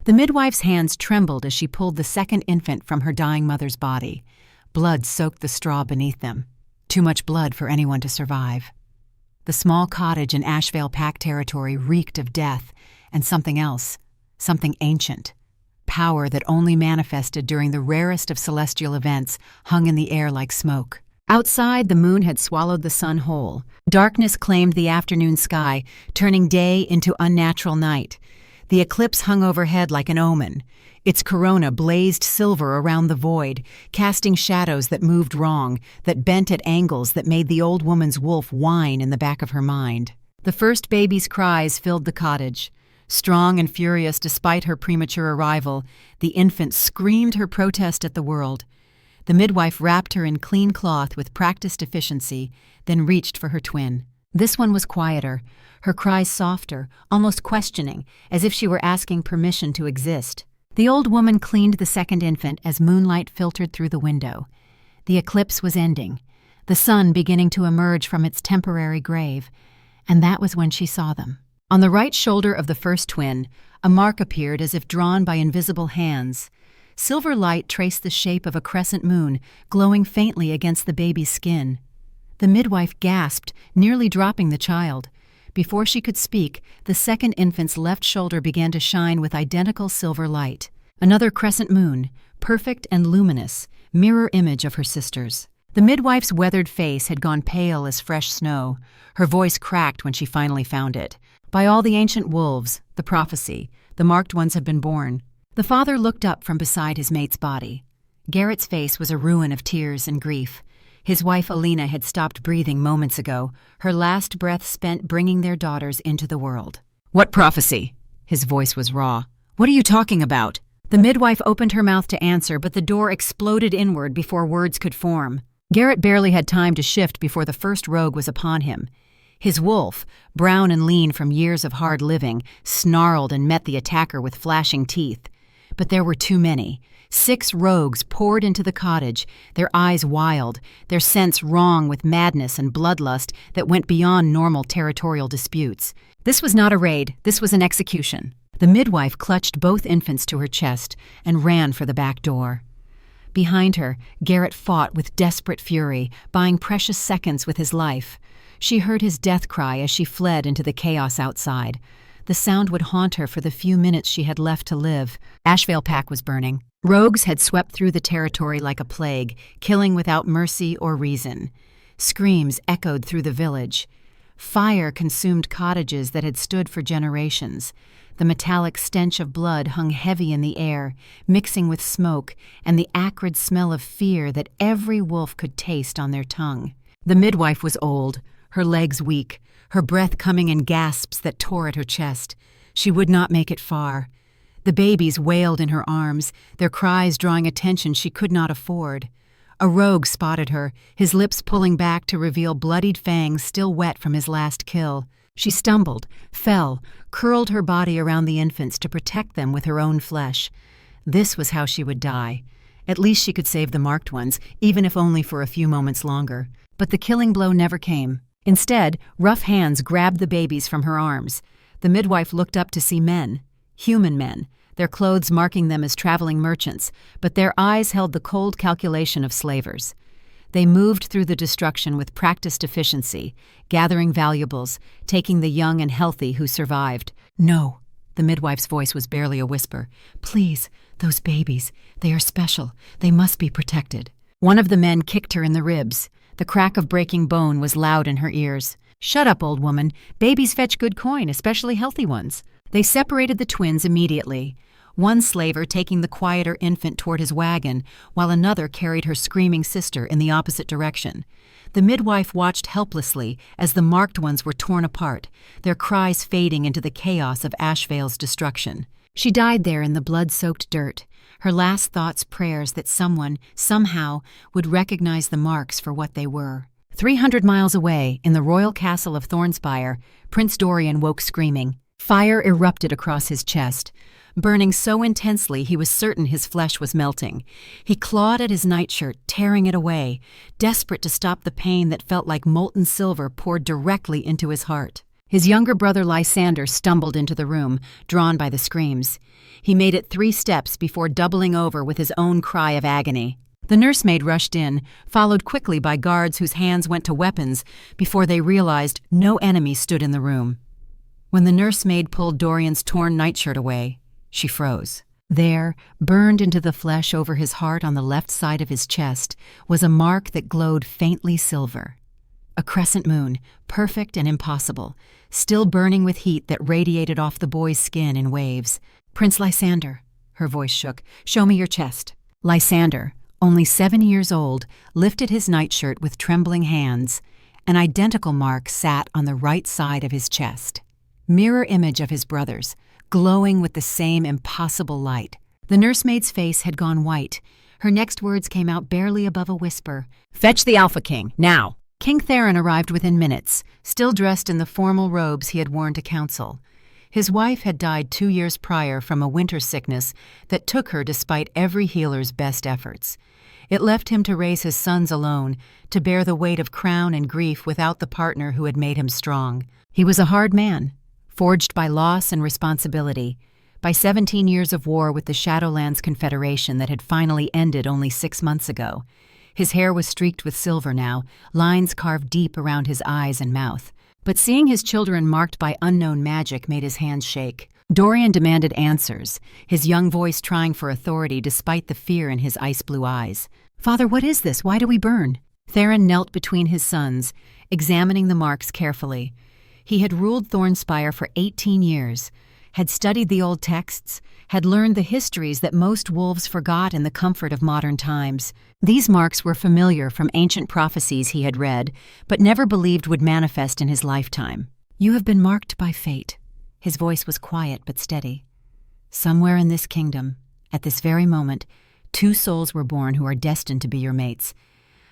The midwife's hands trembled as she pulled the second infant from her dying mother's body. Blood soaked the straw beneath them. Too much blood for anyone to survive. The small cottage in Ashvale Pack territory reeked of death and something else, something ancient. Power that only manifested during the rarest of celestial events hung in the air like smoke. Outside, the moon had swallowed the sun whole. Darkness claimed the afternoon sky, turning day into unnatural night. The eclipse hung overhead like an omen. Its corona blazed silver around the void, casting shadows that moved wrong, that bent at angles that made the old woman's wolf whine in the back of her mind. The first baby's cries filled the cottage. Strong and furious despite her premature arrival, the infant screamed her protest at the world. The midwife wrapped her in clean cloth with practiced efficiency, then reached for her twin. This one was quieter, her cries softer, almost questioning, as if she were asking permission to exist. The old woman cleaned the second infant as moonlight filtered through the window. The eclipse was ending, the sun beginning to emerge from its temporary grave, and that was when she saw them. On the right shoulder of the first twin, a mark appeared as if drawn by invisible hands. Silver light traced the shape of a crescent moon, glowing faintly against the baby's skin. The midwife gasped, nearly dropping the child. Before she could speak, the second infant's left shoulder began to shine with identical silver light. Another crescent moon, perfect and luminous, mirror image of her sister's. The midwife's weathered face had gone pale as fresh snow. Her voice cracked when she finally found it. By all the ancient wolves, the prophecy, the marked ones have been born. The father looked up from beside his mate's body. Garrett's face was a ruin of tears and grief. His wife Alina had stopped breathing moments ago, her last breath spent bringing their daughters into the world. "What prophecy?" His voice was raw. "What are you talking about?" The midwife opened her mouth to answer, but the door exploded inward before words could form. Garrett barely had time to shift before the first rogue was upon him. His wolf, brown and lean from years of hard living, snarled and met the attacker with flashing teeth. But there were too many. 6 rogues poured into the cottage, their eyes wild, their scents wrong with madness and bloodlust that went beyond normal territorial disputes. This was not a raid, this was an execution. The midwife clutched both infants to her chest and ran for the back door. Behind her, Garrett fought with desperate fury, buying precious seconds with his life. She heard his death cry as she fled into the chaos outside. The sound would haunt her for the few minutes she had left to live. Ashvale Pack was burning. Rogues had swept through the territory like a plague, killing without mercy or reason. Screams echoed through the village. Fire consumed cottages that had stood for generations. The metallic stench of blood hung heavy in the air, mixing with smoke and the acrid smell of fear that every wolf could taste on their tongue. The midwife was old, her legs weak, her breath coming in gasps that tore at her chest. She would not make it far. The babies wailed in her arms, their cries drawing attention she could not afford. A rogue spotted her, his lips pulling back to reveal bloodied fangs still wet from his last kill. She stumbled, fell, curled her body around the infants to protect them with her own flesh. This was how she would die. At least she could save the marked ones, even if only for a few moments longer. But the killing blow never came. Instead, rough hands grabbed the babies from her arms. The midwife looked up to see men, human men, their clothes marking them as traveling merchants, but their eyes held the cold calculation of slavers. They moved through the destruction with practiced efficiency, gathering valuables, taking the young and healthy who survived. "No," the midwife's voice was barely a whisper. "Please, those babies, they are special. They must be protected." One of the men kicked her in the ribs. The crack of breaking bone was loud in her ears. "Shut up, old woman. Babies fetch good coin, especially healthy ones." They separated the twins immediately, one slaver taking the quieter infant toward his wagon, while another carried her screaming sister in the opposite direction. The midwife watched helplessly as the marked ones were torn apart, their cries fading into the chaos of Ashvale's destruction. She died there in the blood-soaked dirt, her last thoughts prayers that someone, somehow, would recognize the marks for what they were. 300 miles away, in the royal castle of Thornspire, Prince Dorian woke screaming. Fire erupted across his chest. Burning so intensely he was certain his flesh was melting. He clawed at his nightshirt, tearing it away, desperate to stop the pain that felt like molten silver poured directly into his heart. His younger brother Lysander stumbled into the room, drawn by the screams. He made it 3 steps before doubling over with his own cry of agony. The nursemaid rushed in, followed quickly by guards whose hands went to weapons before they realized no enemy stood in the room. When the nursemaid pulled Dorian's torn nightshirt away, she froze. There, burned into the flesh over his heart on the left side of his chest, was a mark that glowed faintly silver. A crescent moon, perfect and impossible, still burning with heat that radiated off the boy's skin in waves. "Prince Lysander," her voice shook, "show me your chest." Lysander, only 7 years old, lifted his nightshirt with trembling hands. An identical mark sat on the right side of his chest. Mirror image of his brother's, glowing with the same impossible light. The nursemaid's face had gone white. Her next words came out barely above a whisper. "Fetch the Alpha King, now!" King Theron arrived within minutes, still dressed in the formal robes he had worn to council. His wife had died 2 years prior from a winter sickness that took her despite every healer's best efforts. It left him to raise his sons alone, to bear the weight of crown and grief without the partner who had made him strong. He was a hard man, forged by loss and responsibility, by 17 years of war with the Shadowlands Confederation that had finally ended only 6 months ago. His hair was streaked with silver now, lines carved deep around his eyes and mouth. But seeing his children marked by unknown magic made his hands shake. Dorian demanded answers, his young voice trying for authority despite the fear in his ice-blue eyes. "Father, what is this? Why do we burn?" Theron knelt between his sons, examining the marks carefully. He had ruled Thornspire for 18 years, had studied the old texts, had learned the histories that most wolves forgot in the comfort of modern times. These marks were familiar from ancient prophecies he had read, but never believed would manifest in his lifetime. "You have been marked by fate." His voice was quiet but steady. "Somewhere in this kingdom, at this very moment, 2 souls were born who are destined to be your mates.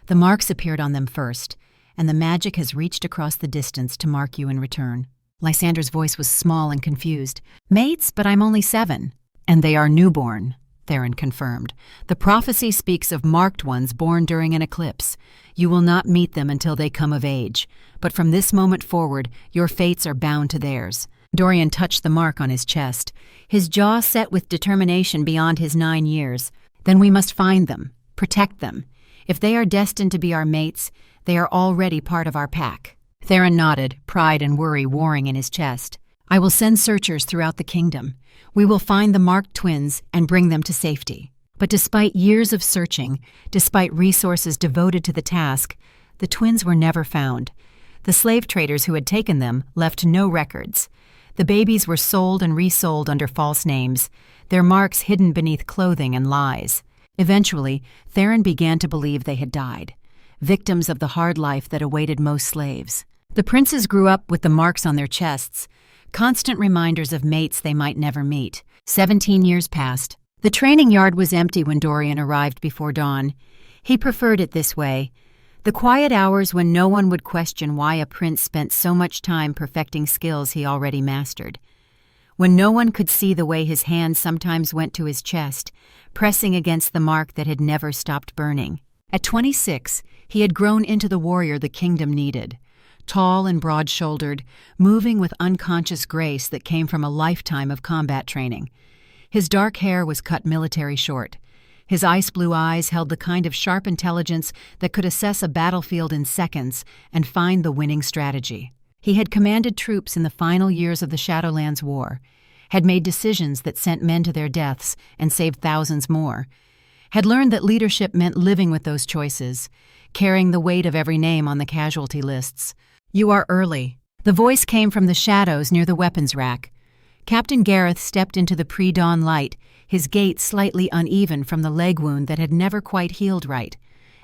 The marks appeared on them first, and the magic has reached across the distance to mark you in return." Lysander's voice was small and confused. "Mates, but I'm only 7. "And they are newborn," Theron confirmed. "The prophecy speaks of marked ones born during an eclipse. You will not meet them until they come of age, but from this moment forward, your fates are bound to theirs." Dorian touched the mark on his chest, his jaw set with determination beyond his 9 years. "Then we must find them, protect them. If they are destined to be our mates, they are already part of our pack." Theron nodded, pride and worry warring in his chest. "I will send searchers throughout the kingdom. We will find the marked twins and bring them to safety." But despite years of searching, despite resources devoted to the task, the twins were never found. The slave traders who had taken them left no records. The babies were sold and resold under false names, their marks hidden beneath clothing and lies. Eventually, Theron began to believe they had died, victims of the hard life that awaited most slaves. The princes grew up with the marks on their chests, constant reminders of mates they might never meet. 17 years passed. The training yard was empty when Dorian arrived before dawn. He preferred it this way. The quiet hours when no one would question why a prince spent so much time perfecting skills he already mastered. When no one could see the way his hand sometimes went to his chest, pressing against the mark that had never stopped burning. At 26, he had grown into the warrior the kingdom needed. Tall and broad-shouldered, moving with unconscious grace that came from a lifetime of combat training. His dark hair was cut military short. His ice-blue eyes held the kind of sharp intelligence that could assess a battlefield in seconds and find the winning strategy. He had commanded troops in the final years of the Shadowlands War, had made decisions that sent men to their deaths and saved thousands more, had learned that leadership meant living with those choices, carrying the weight of every name on the casualty lists. "You are early." The voice came from the shadows near the weapons rack. Captain Gareth stepped into the pre-dawn light, his gait slightly uneven from the leg wound that had never quite healed right.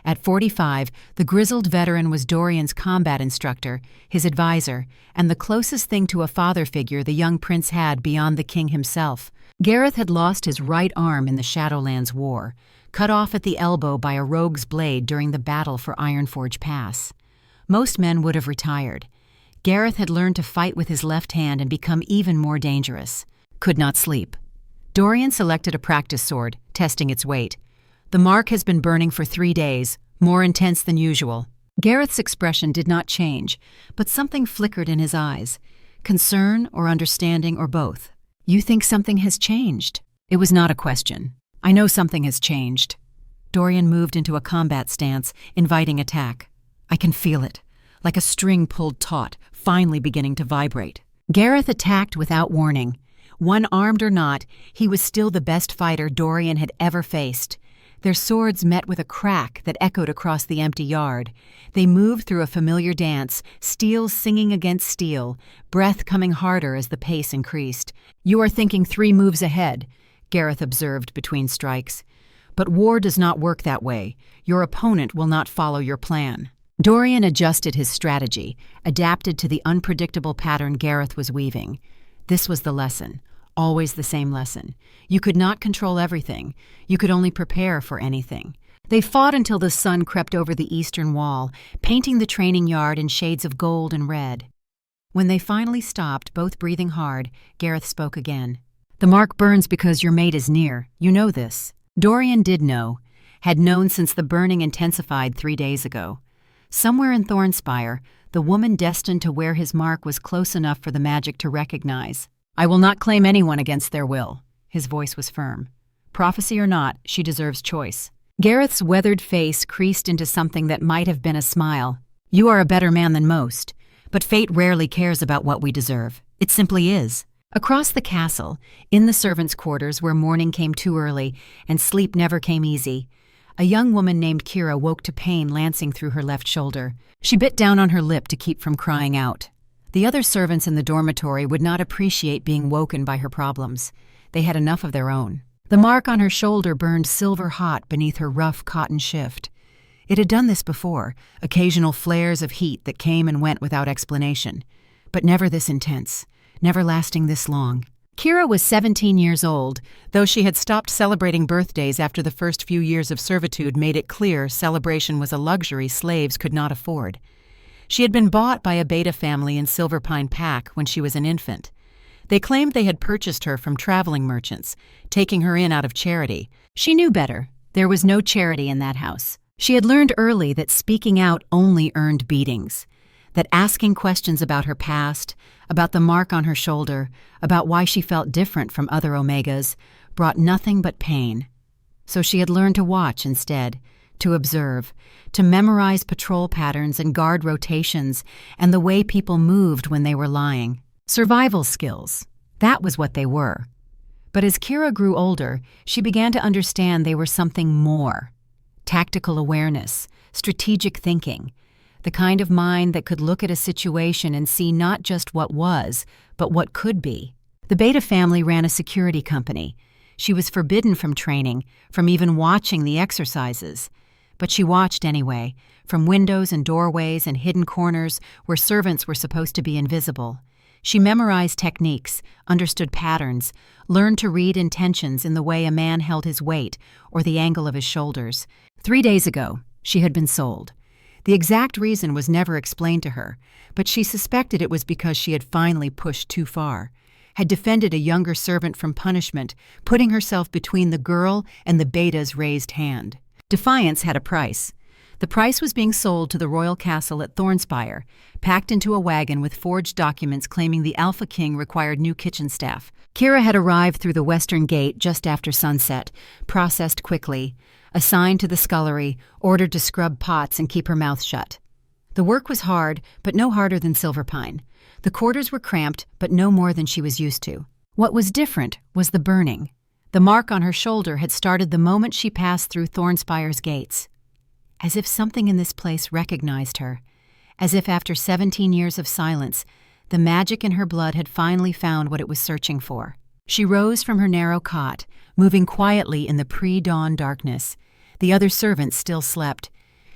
At 45, the grizzled veteran was Dorian's combat instructor, his advisor, and the closest thing to a father figure the young prince had beyond the king himself. Gareth had lost his right arm in the Shadowlands War, cut off at the elbow by a rogue's blade during the battle for Ironforge Pass. Most men would have retired. Gareth had learned to fight with his left hand and become even more dangerous. Could not sleep. Dorian selected a practice sword, testing its weight. "The mark has been burning for 3 days, more intense than usual." Gareth's expression did not change, but something flickered in his eyes. Concern or understanding or both? You think something has changed? It was not a question. I know something has changed. Dorian moved into a combat stance, inviting attack. I can feel it, like a string pulled taut, finally beginning to vibrate. Gareth attacked without warning. One-armed or not, he was still the best fighter Dorian had ever faced. Their swords met with a crack that echoed across the empty yard. They moved through a familiar dance, steel singing against steel, breath coming harder as the pace increased. You are thinking 3 moves ahead, Gareth observed between strikes. But war does not work that way. Your opponent will not follow your plan. Dorian adjusted his strategy, adapted to the unpredictable pattern Gareth was weaving. This was the lesson. Always the same lesson. You could not control everything. You could only prepare for anything. They fought until the sun crept over the eastern wall, painting the training yard in shades of gold and red. When they finally stopped, both breathing hard, Gareth spoke again. The mark burns because your mate is near. You know this. Dorian did know, had known since the burning intensified 3 days ago. Somewhere in Thornspire, the woman destined to wear his mark was close enough for the magic to recognize. I will not claim anyone against their will. His voice was firm. Prophecy or not, she deserves choice. Gareth's weathered face creased into something that might have been a smile. You are a better man than most, but fate rarely cares about what we deserve. It simply is. Across the castle, in the servants' quarters where morning came too early and sleep never came easy, a young woman named Kira woke to pain lancing through her left shoulder. She bit down on her lip to keep from crying out. The other servants in the dormitory would not appreciate being woken by her problems. They had enough of their own. The mark on her shoulder burned silver hot beneath her rough cotton shift. It had done this before, occasional flares of heat that came and went without explanation, but never this intense, never lasting this long. Kira was 17 years old, though she had stopped celebrating birthdays after the first few years of servitude made it clear celebration was a luxury slaves could not afford. She had been bought by a Beta family in Silverpine Pack when she was an infant. They claimed they had purchased her from traveling merchants, taking her in out of charity. She knew better. There was no charity in that house. She had learned early that speaking out only earned beatings, that asking questions about her past, about the mark on her shoulder, about why she felt different from other Omegas, brought nothing but pain. So she had learned to watch instead, to observe, to memorize patrol patterns and guard rotations and the way people moved when they were lying. Survival skills. That was what they were. But as Kira grew older, she began to understand they were something more. Tactical awareness, strategic thinking, the kind of mind that could look at a situation and see not just what was, but what could be. The Beta family ran a security company. She was forbidden from training, from even watching the exercises. But she watched anyway, from windows and doorways and hidden corners where servants were supposed to be invisible. She memorized techniques, understood patterns, learned to read intentions in the way a man held his weight or the angle of his shoulders. 3 days ago, she had been sold. The exact reason was never explained to her, but she suspected it was because she had finally pushed too far, had defended a younger servant from punishment, putting herself between the girl and the Beta's raised hand. Defiance had a price. The price was being sold to the royal castle at Thornspire, packed into a wagon with forged documents claiming the Alpha King required new kitchen staff. Kira had arrived through the western gate just after sunset, processed quickly, assigned to the scullery, ordered to scrub pots and keep her mouth shut. The work was hard, but no harder than Silverpine. The quarters were cramped, but no more than she was used to. What was different was the burning. The mark on her shoulder had started the moment she passed through Thornspire's gates. As if something in this place recognized her, as if after 17 years of silence, the magic in her blood had finally found what it was searching for. She rose from her narrow cot, moving quietly in the pre-dawn darkness. The other servants still slept.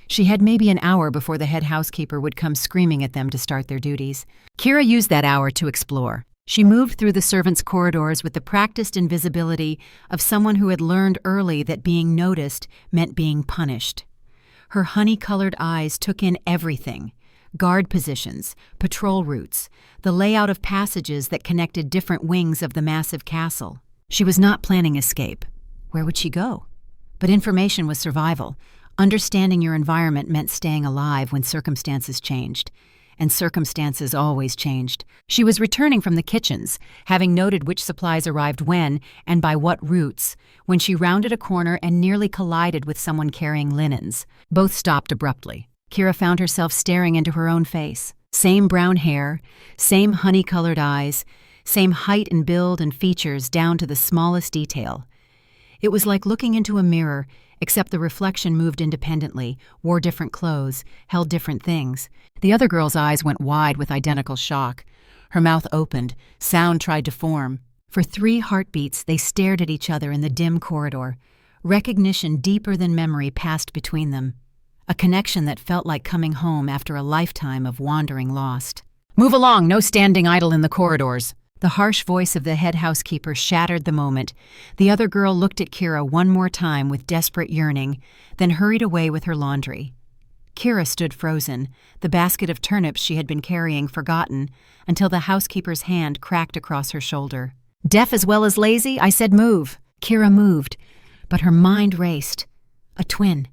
She had maybe an hour before the head housekeeper would come screaming at them to start their duties. Kira used that hour to explore. She moved through the servants' corridors with the practiced invisibility of someone who had learned early that being noticed meant being punished. Her honey-colored eyes took in everything: guard positions, patrol routes, the layout of passages that connected different wings of the massive castle. She was not planning escape. Where would she go? But information was survival. Understanding your environment meant staying alive when circumstances changed. and circumstances always changed. She was returning from the kitchens, having noted which supplies arrived when and by what routes, when she rounded a corner and nearly collided with someone carrying linens. Both stopped abruptly. Kira found herself staring into her own face. Same brown hair, same honey-colored eyes, same height and build and features down to the smallest detail. It was like looking into a mirror, except the reflection moved independently, wore different clothes, held different things. The other girl's eyes went wide with identical shock. Her mouth opened, sound tried to form. For 3 heartbeats, they stared at each other in the dim corridor. Recognition deeper than memory passed between them. A connection that felt like coming home after a lifetime of wandering lost. "Move along, no standing idle in the corridors." The harsh voice of the head housekeeper shattered the moment. The other girl looked at Kira one more time with desperate yearning, then hurried away with her laundry. Kira stood frozen, the basket of turnips she had been carrying forgotten, until the housekeeper's hand cracked across her shoulder. "Deaf as well as lazy? I said move." Kira moved, but her mind raced. A twin.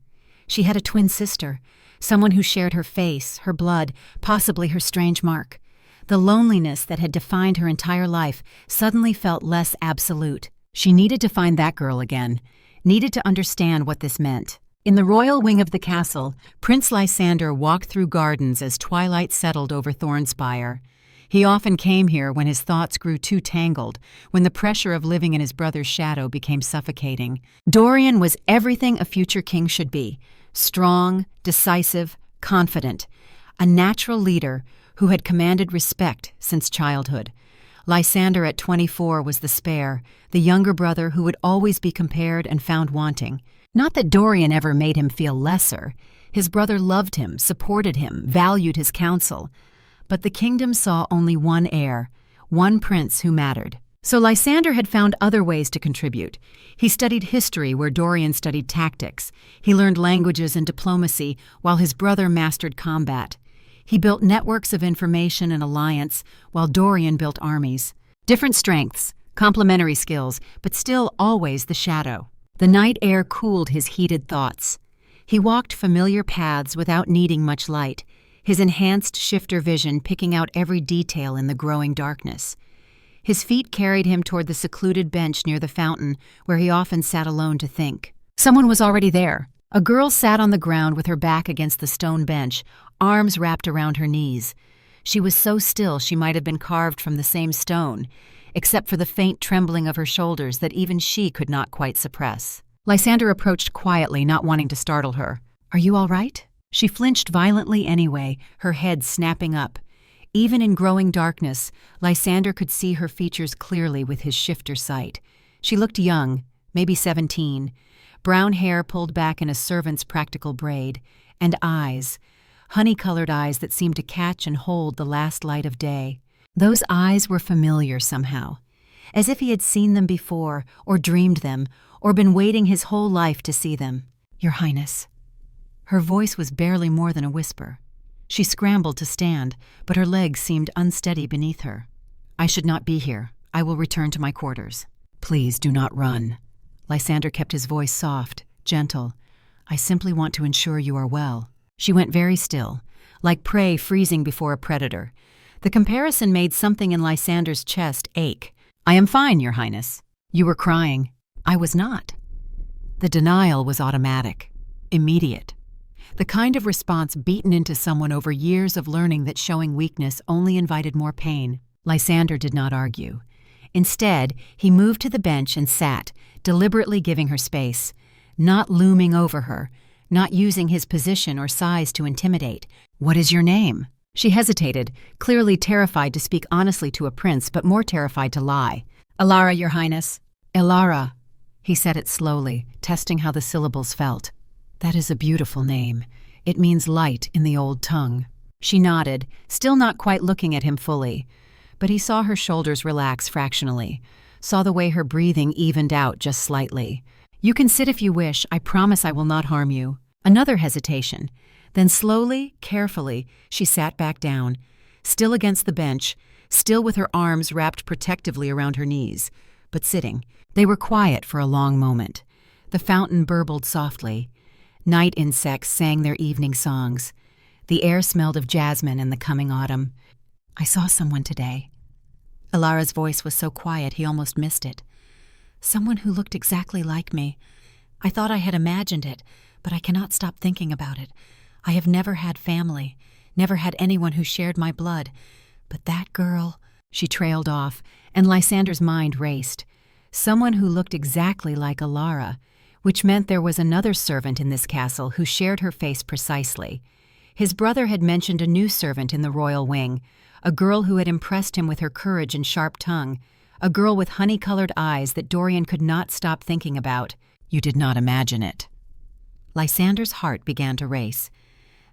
She had a twin sister, someone who shared her face, her blood, possibly her strange mark. The loneliness that had defined her entire life suddenly felt less absolute. She needed to find that girl again, needed to understand what this meant. In the royal wing of the castle, Prince Lysander walked through gardens as twilight settled over Thornspire. He often came here when his thoughts grew too tangled, when the pressure of living in his brother's shadow became suffocating. Dorian was everything a future king should be: strong, decisive, confident, a natural leader who had commanded respect since childhood. Lysander at 24 was the spare, the younger brother who would always be compared and found wanting. Not that Dorian ever made him feel lesser. His brother loved him, supported him, valued his counsel. But the kingdom saw only one heir, one prince who mattered. So Lysander had found other ways to contribute. He studied history where Dorian studied tactics. He learned languages and diplomacy while his brother mastered combat. He built networks of information and alliance while Dorian built armies. Different strengths, complementary skills, but still always the shadow. The night air cooled his heated thoughts. He walked familiar paths without needing much light, his enhanced shifter vision picking out every detail in the growing darkness. His feet carried him toward the secluded bench near the fountain where he often sat alone to think. Someone was already there. A girl sat on the ground with her back against the stone bench, arms wrapped around her knees. She was so still she might have been carved from the same stone, except for the faint trembling of her shoulders that even she could not quite suppress. Lysander approached quietly, not wanting to startle her. "Are you all right?" She flinched violently anyway, her head snapping up. Even in growing darkness, Lysander could see her features clearly with his shifter sight. She looked young, maybe 17, brown hair pulled back in a servant's practical braid, and eyes, honey-colored eyes that seemed to catch and hold the last light of day. Those eyes were familiar somehow, as if he had seen them before, or dreamed them, or been waiting his whole life to see them. "Your Highness." Her voice was barely more than a whisper. She scrambled to stand, but her legs seemed unsteady beneath her. "I should not be here. I will return to my quarters." "Please do not run." Lysander kept his voice soft, gentle. "I simply want to ensure you are well." She went very still, like prey freezing before a predator. The comparison made something in Lysander's chest ache. "I am fine, Your Highness." "You were crying." "I was not." The denial was automatic, immediate. The kind of response beaten into someone over years of learning that showing weakness only invited more pain. Lysander did not argue. Instead, he moved to the bench and sat, deliberately giving her space, not looming over her, not using his position or size to intimidate. "What is your name?" She hesitated, clearly terrified to speak honestly to a prince, but more terrified to lie. "Elara, Your Highness." "Elara." He said it slowly, testing how the syllables felt. "That is a beautiful name. It means light in the old tongue." She nodded, still not quite looking at him fully. But he saw her shoulders relax fractionally, saw the way her breathing evened out just slightly. "You can sit if you wish. I promise I will not harm you." Another hesitation. Then slowly, carefully, she sat back down, still against the bench, still with her arms wrapped protectively around her knees, but sitting. They were quiet for a long moment. The fountain burbled softly. Night insects sang their evening songs. The air smelled of jasmine and the coming autumn. "I saw someone today." Alara's voice was so quiet he almost missed it. "Someone who looked exactly like me. I thought I had imagined it, but I cannot stop thinking about it. I have never had family, never had anyone who shared my blood. But that girl—" She trailed off, and Lysander's mind raced. Someone who looked exactly like Alara, which meant there was another servant in this castle who shared her face precisely. His brother had mentioned a new servant in the royal wing, a girl who had impressed him with her courage and sharp tongue, a girl with honey-colored eyes that Dorian could not stop thinking about. "You did not imagine it." Lysander's heart began to race.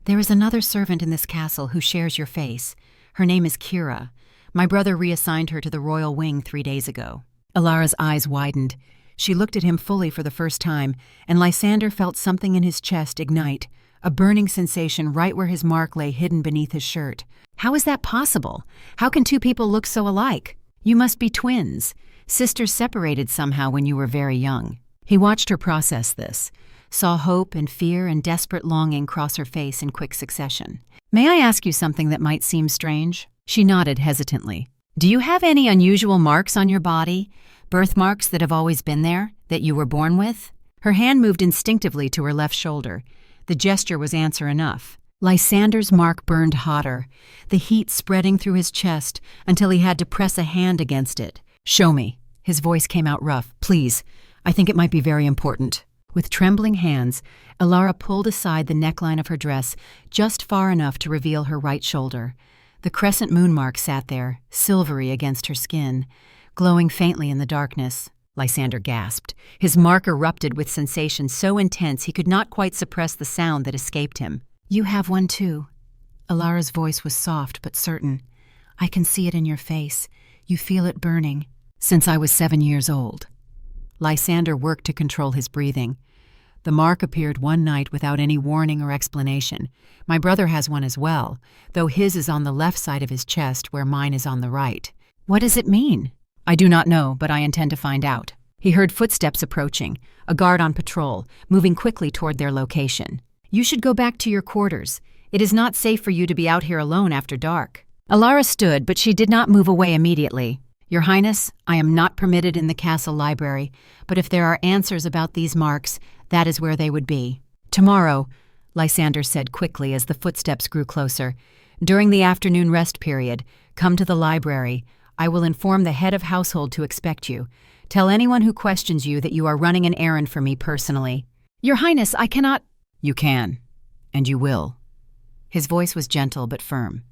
"There is another servant in this castle who shares your face. Her name is Kira. My brother reassigned her to the royal wing 3 days ago." Alara's eyes widened. She looked at him fully for the first time, and Lysander felt something in his chest ignite, a burning sensation right where his mark lay hidden beneath his shirt. "How is that possible? How can two people look so alike? You must be twins, sisters separated somehow when you were very young." He watched her process this, saw hope and fear and desperate longing cross her face in quick succession. "May I ask you something that might seem strange?" She nodded hesitantly. "Do you have any unusual marks on your body? Birthmarks that have always been there, that you were born with?" Her hand moved instinctively to her left shoulder. The gesture was answer enough. Lysander's mark burned hotter, the heat spreading through his chest until he had to press a hand against it. "Show me." His voice came out rough. "Please, I think it might be very important." With trembling hands, Alara pulled aside the neckline of her dress just far enough to reveal her right shoulder. The crescent moon mark sat there, silvery against her skin, glowing faintly in the darkness. Lysander gasped. His mark erupted with sensation so intense he could not quite suppress the sound that escaped him. "You have one too." Alara's voice was soft but certain. "I can see it in your face. You feel it burning." "Since I was 7 years old." Lysander worked to control his breathing. "The mark appeared one night without any warning or explanation. My brother has one as well, though his is on the left side of his chest where mine is on the right." "What does it mean?" "I do not know, but I intend to find out." He heard footsteps approaching, a guard on patrol, moving quickly toward their location. "You should go back to your quarters. It is not safe for you to be out here alone after dark." Alara stood, but she did not move away immediately. "Your Highness, I am not permitted in the castle library, but if there are answers about these marks, that is where they would be." "Tomorrow," Lysander said quickly as the footsteps grew closer, "during the afternoon rest period, come to the library. I will inform the head of household to expect you. Tell anyone who questions you that you are running an errand for me personally." "Your Highness, I cannot—" "You can, and you will." His voice was gentle but firm.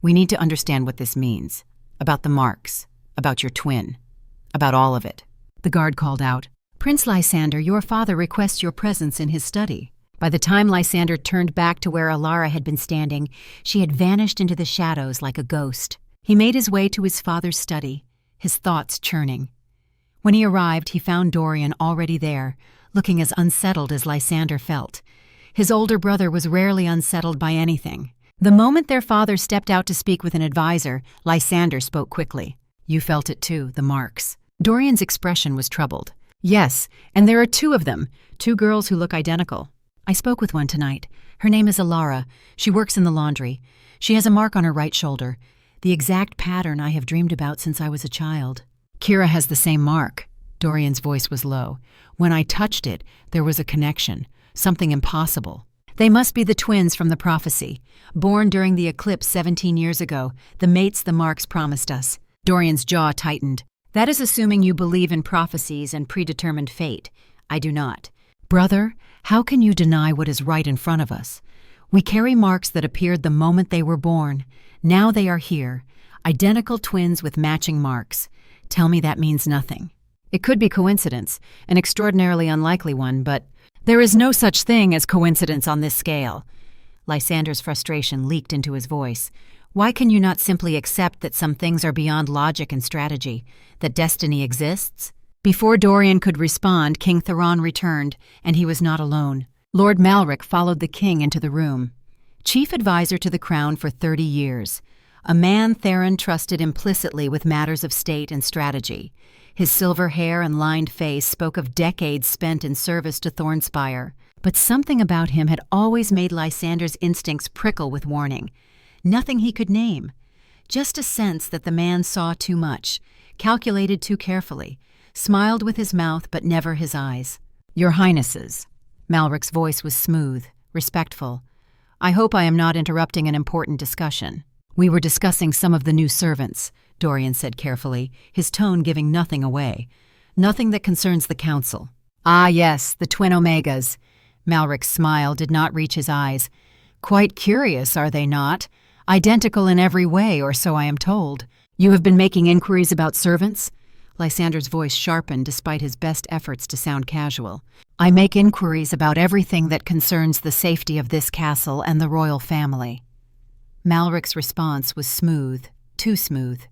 "We need to understand what this means. About the marks, about your twin, about all of it." The guard called out, "Prince Lysander, your father requests your presence in his study." By the time Lysander turned back to where Alara had been standing, she had vanished into the shadows like a ghost. He made his way to his father's study, his thoughts churning. When he arrived, he found Dorian already there, looking as unsettled as Lysander felt. His older brother was rarely unsettled by anything. The moment their father stepped out to speak with an advisor, Lysander spoke quickly. "You felt it too, the marks." Dorian's expression was troubled. "Yes, and there are 2 of them, 2 girls who look identical. I spoke with one tonight. Her name is Alara. She works in the laundry. She has a mark on her right shoulder, the exact pattern I have dreamed about since I was a child." "Kira has the same mark." Dorian's voice was low. "When I touched it, there was a connection, something impossible. They must be the twins from the prophecy, born during the eclipse 17 years ago, the mates the marks promised us." Dorian's jaw tightened. "That is assuming you believe in prophecies and predetermined fate. I do not." "Brother, how can you deny what is right in front of us? We carry marks that appeared the moment they were born. Now they are here, identical twins with matching marks. Tell me that means nothing." "It could be coincidence, an extraordinarily unlikely one, but there is no such thing as coincidence on this scale." Lysander's frustration leaked into his voice. "Why can you not simply accept that some things are beyond logic and strategy, that destiny exists?" Before Dorian could respond, King Theron returned, and he was not alone. Lord Malric followed the king into the room. Chief advisor to the crown for 30 years, a man Theron trusted implicitly with matters of state and strategy. His silver hair and lined face spoke of decades spent in service to Thornspire. But something about him had always made Lysander's instincts prickle with warning. Nothing he could name. Just a sense that the man saw too much, calculated too carefully, smiled with his mouth but never his eyes. "Your Highnesses." Malric's voice was smooth, respectful. "I hope I am not interrupting an important discussion." "We were discussing some of the new servants," Dorian said carefully, his tone giving nothing away. "Nothing that concerns the council." "Ah, yes, the twin Omegas." Malric's smile did not reach his eyes. "Quite curious, are they not? Identical in every way, or so I am told. You have been making inquiries about servants?" Lysander's voice sharpened despite his best efforts to sound casual. "I make inquiries about everything that concerns the safety of this castle and the royal family." Malric's response was smooth, too smooth.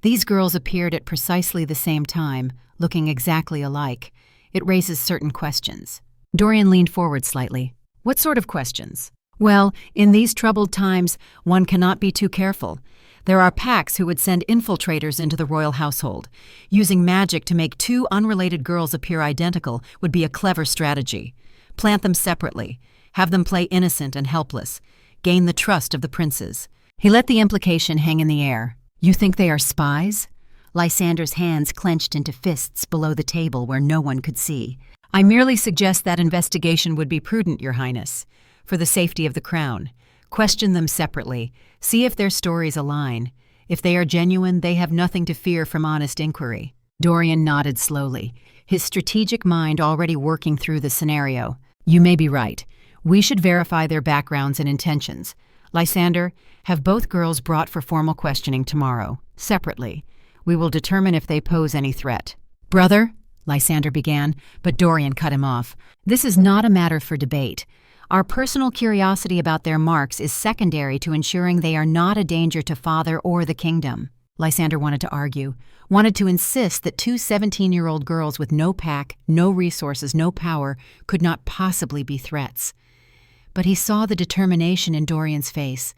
These girls appeared at precisely the same time, looking exactly alike. It raises certain questions. Dorian leaned forward slightly. "What sort of questions?" "Well, in these troubled times, one cannot be too careful. There are pacts who would send infiltrators into the royal household. Using magic to make two unrelated girls appear identical would be a clever strategy. Plant them separately. Have them play innocent and helpless. Gain the trust of the princes." He let the implication hang in the air. "You think they are spies?" Lysander's hands clenched into fists below the table where no one could see. "I merely suggest that investigation would be prudent, Your Highness, for the safety of the crown. Question them separately. See if their stories align. If they are genuine, they have nothing to fear from honest inquiry." Dorian nodded slowly, his strategic mind already working through the scenario. "You may be right. We should verify their backgrounds and intentions. Lysander, have both girls brought for formal questioning tomorrow, separately. We will determine if they pose any threat." "Brother," Lysander began, but Dorian cut him off. "This is not a matter for debate. Our personal curiosity about their marks is secondary to ensuring they are not a danger to Father or the kingdom." Lysander wanted to argue, wanted to insist that two 17-year-old girls with no pack, no resources, no power could not possibly be threats. But he saw the determination in Dorian's face,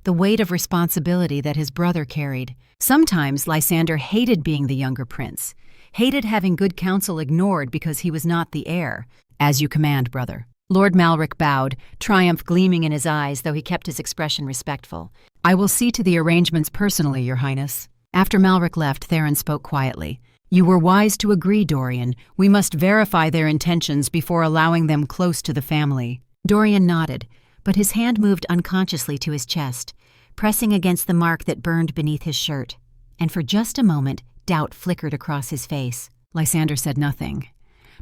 the weight of responsibility that his brother carried. Sometimes Lysander hated being the younger prince, hated having good counsel ignored because he was not the heir. "As you command, brother." Lord Malric bowed, triumph gleaming in his eyes, though he kept his expression respectful. "I will see to the arrangements personally, Your Highness." After Malric left, Theron spoke quietly. "You were wise to agree, Dorian. We must verify their intentions before allowing them close to the family." Dorian nodded, but his hand moved unconsciously to his chest, pressing against the mark that burned beneath his shirt. And for just a moment, doubt flickered across his face. Lysander said nothing.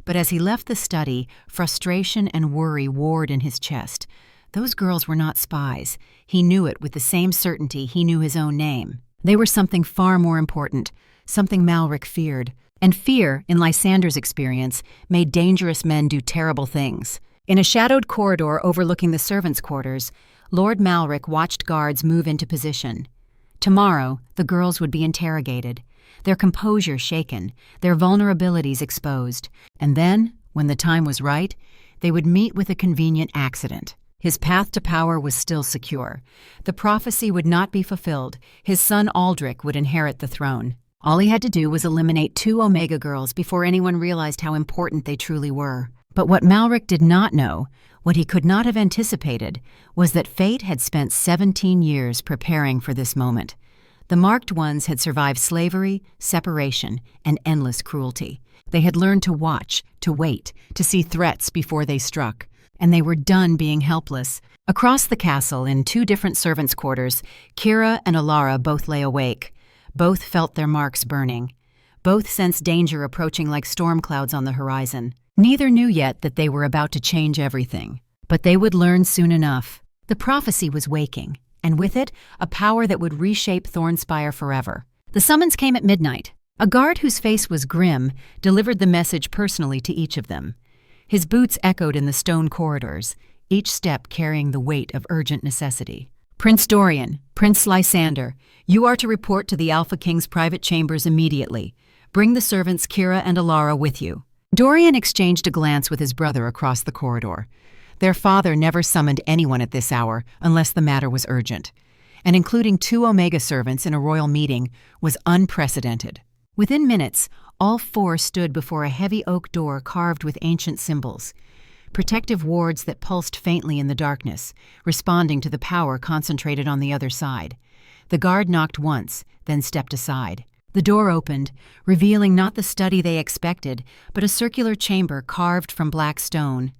But as he left the study, frustration and worry warred in his chest. Those girls were not spies. He knew it with the same certainty he knew his own name. They were something far more important, something Malric feared. And fear, in Lysander's experience, made dangerous men do terrible things. In a shadowed corridor overlooking the servants' quarters, Lord Malric watched guards move into position. Tomorrow, the girls would be interrogated, their composure shaken, their vulnerabilities exposed. And then, when the time was right, they would meet with a convenient accident. His path to power was still secure. The prophecy would not be fulfilled. His son Aldrich would inherit the throne. All he had to do was eliminate 2 Omega girls before anyone realized how important they truly were. But what Malric did not know, what he could not have anticipated, was that fate had spent 17 years preparing for this moment. The marked ones had survived slavery, separation, and endless cruelty. They had learned to watch, to wait, to see threats before they struck. And they were done being helpless. Across the castle, in 2 different servants' quarters, Kira and Alara both lay awake. Both felt their marks burning. Both sensed danger approaching like storm clouds on the horizon. Neither knew yet that they were about to change everything. But they would learn soon enough. The prophecy was waking, and with it, a power that would reshape Thornspire forever. The summons came at midnight. A guard whose face was grim delivered the message personally to each of them. His boots echoed in the stone corridors, each step carrying the weight of urgent necessity. "Prince Dorian, Prince Lysander, you are to report to the Alpha King's private chambers immediately. Bring the servants Kira and Alara with you." Dorian exchanged a glance with his brother across the corridor. Their father never summoned anyone at this hour unless the matter was urgent, and including 2 Omega servants in a royal meeting was unprecedented. Within minutes, all 4 stood before a heavy oak door carved with ancient symbols. protective wards that pulsed faintly in the darkness, responding to the power concentrated on the other side. The guard knocked once, then stepped aside. The door opened, revealing not the study they expected, but a circular chamber carved from black stone.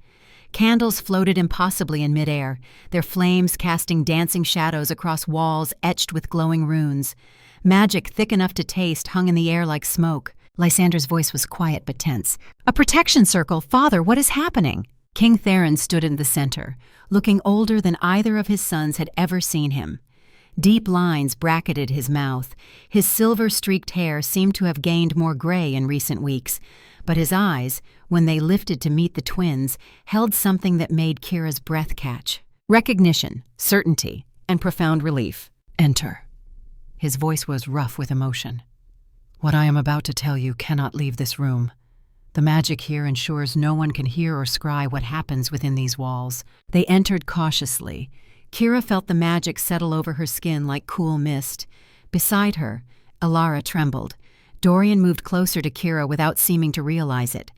Candles floated impossibly in midair, their flames casting dancing shadows across walls etched with glowing runes. Magic thick enough to taste hung in the air like smoke. Lysander's voice was quiet but tense. "A protection circle! Father, what is happening?" King Theron stood in the center, looking older than either of his sons had ever seen him. Deep lines bracketed his mouth. His silver-streaked hair seemed to have gained more gray in recent weeks, but his eyes, when they lifted to meet the twins, held something that made Kira's breath catch. Recognition, certainty, and profound relief. "Enter." His voice was rough with emotion. "What I am about to tell you cannot leave this room. The magic here ensures no one can hear or scry what happens within these walls." They entered cautiously. Kira felt the magic settle over her skin like cool mist. Beside her, Alara trembled. Dorian moved closer to Kira without seeming to realize it.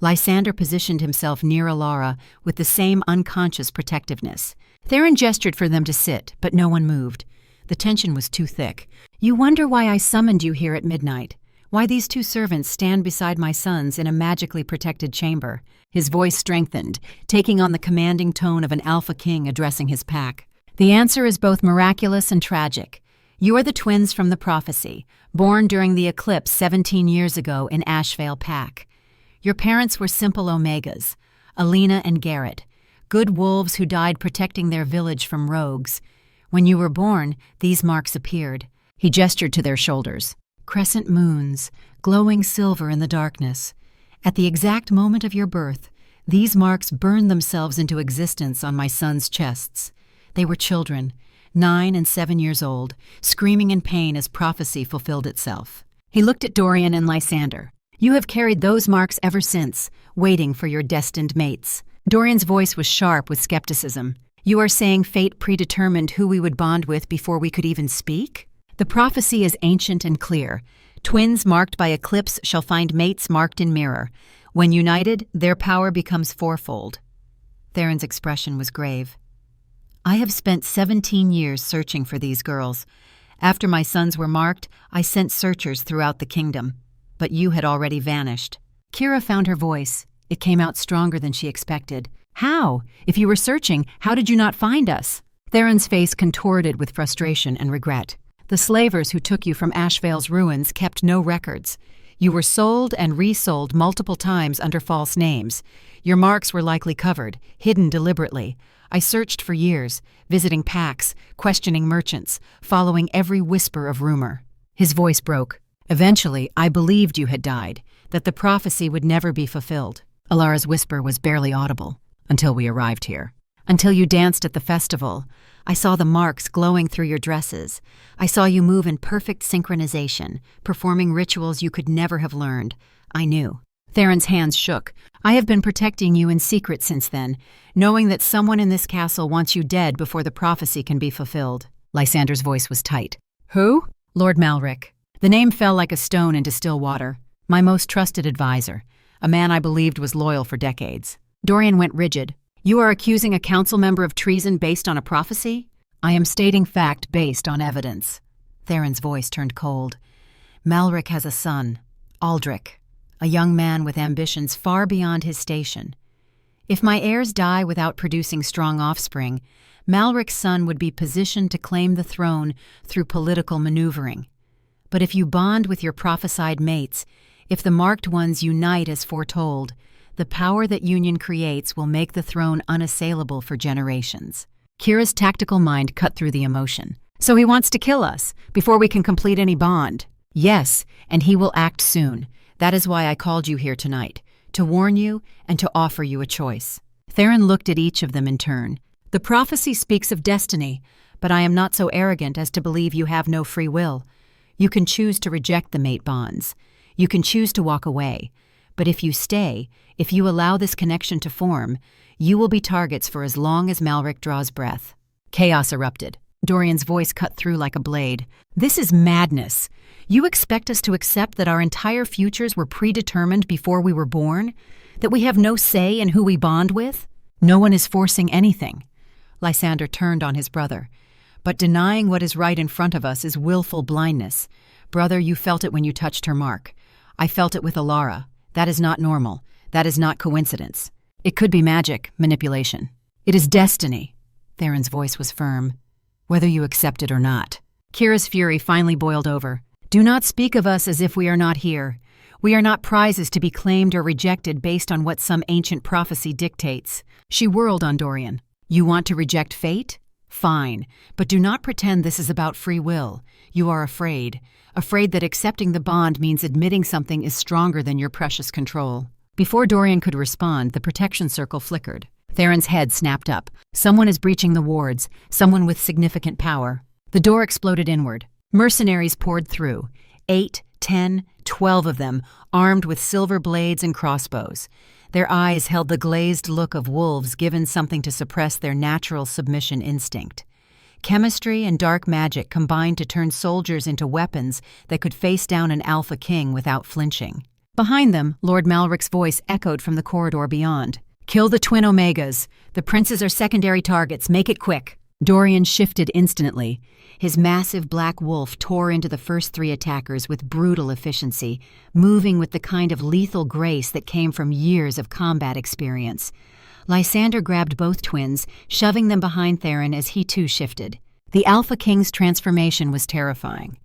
Lysander positioned himself near Alara with the same unconscious protectiveness. Theron gestured for them to sit, but no one moved. The tension was too thick. "You wonder why I summoned you here at midnight? Why these two servants stand beside my sons in a magically protected chamber?" His voice strengthened, taking on the commanding tone of an alpha king addressing his pack. "The answer is both miraculous and tragic. You are the twins from the prophecy, born during the eclipse 17 years ago in Ashvale Pack. Your parents were simple Omegas, Alina and Garrett, good wolves who died protecting their village from rogues. When you were born, these marks appeared." He gestured to their shoulders. "Crescent moons, glowing silver in the darkness. At the exact moment of your birth, these marks burned themselves into existence on my sons' chests. They were children, 9 and 7 years old, screaming in pain as prophecy fulfilled itself." He looked at Dorian and Lysander. "You have carried those marks ever since, waiting for your destined mates." Dorian's voice was sharp with skepticism. "You are saying fate predetermined who we would bond with before we could even speak?" "The prophecy is ancient and clear. Twins marked by eclipse shall find mates marked in mirror. When united, their power becomes fourfold." Theron's expression was grave. "I have spent 17 years searching for these girls. After my sons were marked, I sent searchers throughout the kingdom. But you had already vanished." Kira found her voice. It came out stronger than she expected. "How? If you were searching, how did you not find us?" Theron's face contorted with frustration and regret. "The slavers who took you from Ashvale's ruins kept no records. You were sold and resold multiple times under false names. Your marks were likely covered, hidden deliberately. I searched for years, visiting packs, questioning merchants, following every whisper of rumor." His voice broke. "Eventually, I believed you had died, that the prophecy would never be fulfilled." Alara's whisper was barely audible. "Until we arrived here. Until you danced at the festival. I saw the marks glowing through your dresses. I saw you move in perfect synchronization, performing rituals you could never have learned. I knew." Theron's hands shook. "I have been protecting you in secret since then, knowing that someone in this castle wants you dead before the prophecy can be fulfilled." Lysander's voice was tight. "Who?" "Lord Malric." The name fell like a stone into still water. "My most trusted advisor, a man I believed was loyal for decades." Dorian went rigid. "You are accusing a council member of treason based on a prophecy?" "I am stating fact based on evidence." Theron's voice turned cold. "Malric has a son, Aldrich, a young man with ambitions far beyond his station. If my heirs die without producing strong offspring, Malric's son would be positioned to claim the throne through political maneuvering. But if you bond with your prophesied mates, if the marked ones unite as foretold, the power that union creates will make the throne unassailable for generations." Kira's tactical mind cut through the emotion. "So he wants to kill us, before we can complete any bond?" "Yes, and he will act soon. That is why I called you here tonight, to warn you and to offer you a choice." Theron looked at each of them in turn. "The prophecy speaks of destiny, but I am not so arrogant as to believe you have no free will. You can choose to reject the mate bonds. You can choose to walk away. But if you stay, if you allow this connection to form, you will be targets for as long as Malric draws breath." Chaos erupted. Dorian's voice cut through like a blade. "This is madness. You expect us to accept that our entire futures were predetermined before we were born? That we have no say in who we bond with? No one is forcing anything. Lysander turned on his brother. But denying what is right in front of us is willful blindness. Brother, you felt it when you touched her mark. I felt it with Alara. That is not normal. That is not coincidence. It could be magic, manipulation. It is destiny. Theron's voice was firm. Whether you accept it or not. Kira's fury finally boiled over. Do not speak of us as if we are not here. We are not prizes to be claimed or rejected based on what some ancient prophecy dictates. She whirled on Dorian. You want to reject fate? Fine, but do not pretend this is about free will. You are afraid. Afraid that accepting the bond means admitting something is stronger than your precious control. Before Dorian could respond, the protection circle flickered. Theron's head snapped up. Someone is breaching the wards. Someone with significant power. The door exploded inward. Mercenaries poured through. 8, 10, 12 of them, armed with silver blades and crossbows. Their eyes held the glazed look of wolves given something to suppress their natural submission instinct. Chemistry and dark magic combined to turn soldiers into weapons that could face down an Alpha King without flinching. Behind them, Lord Malric's voice echoed from the corridor beyond. Kill the twin Omegas. The princes are secondary targets. Make it quick. Dorian shifted instantly. His massive black wolf tore into the first 3 attackers with brutal efficiency, moving with the kind of lethal grace that came from years of combat experience. Lysander grabbed both twins, shoving them behind Theron as he too shifted. The Alpha King's transformation was terrifying.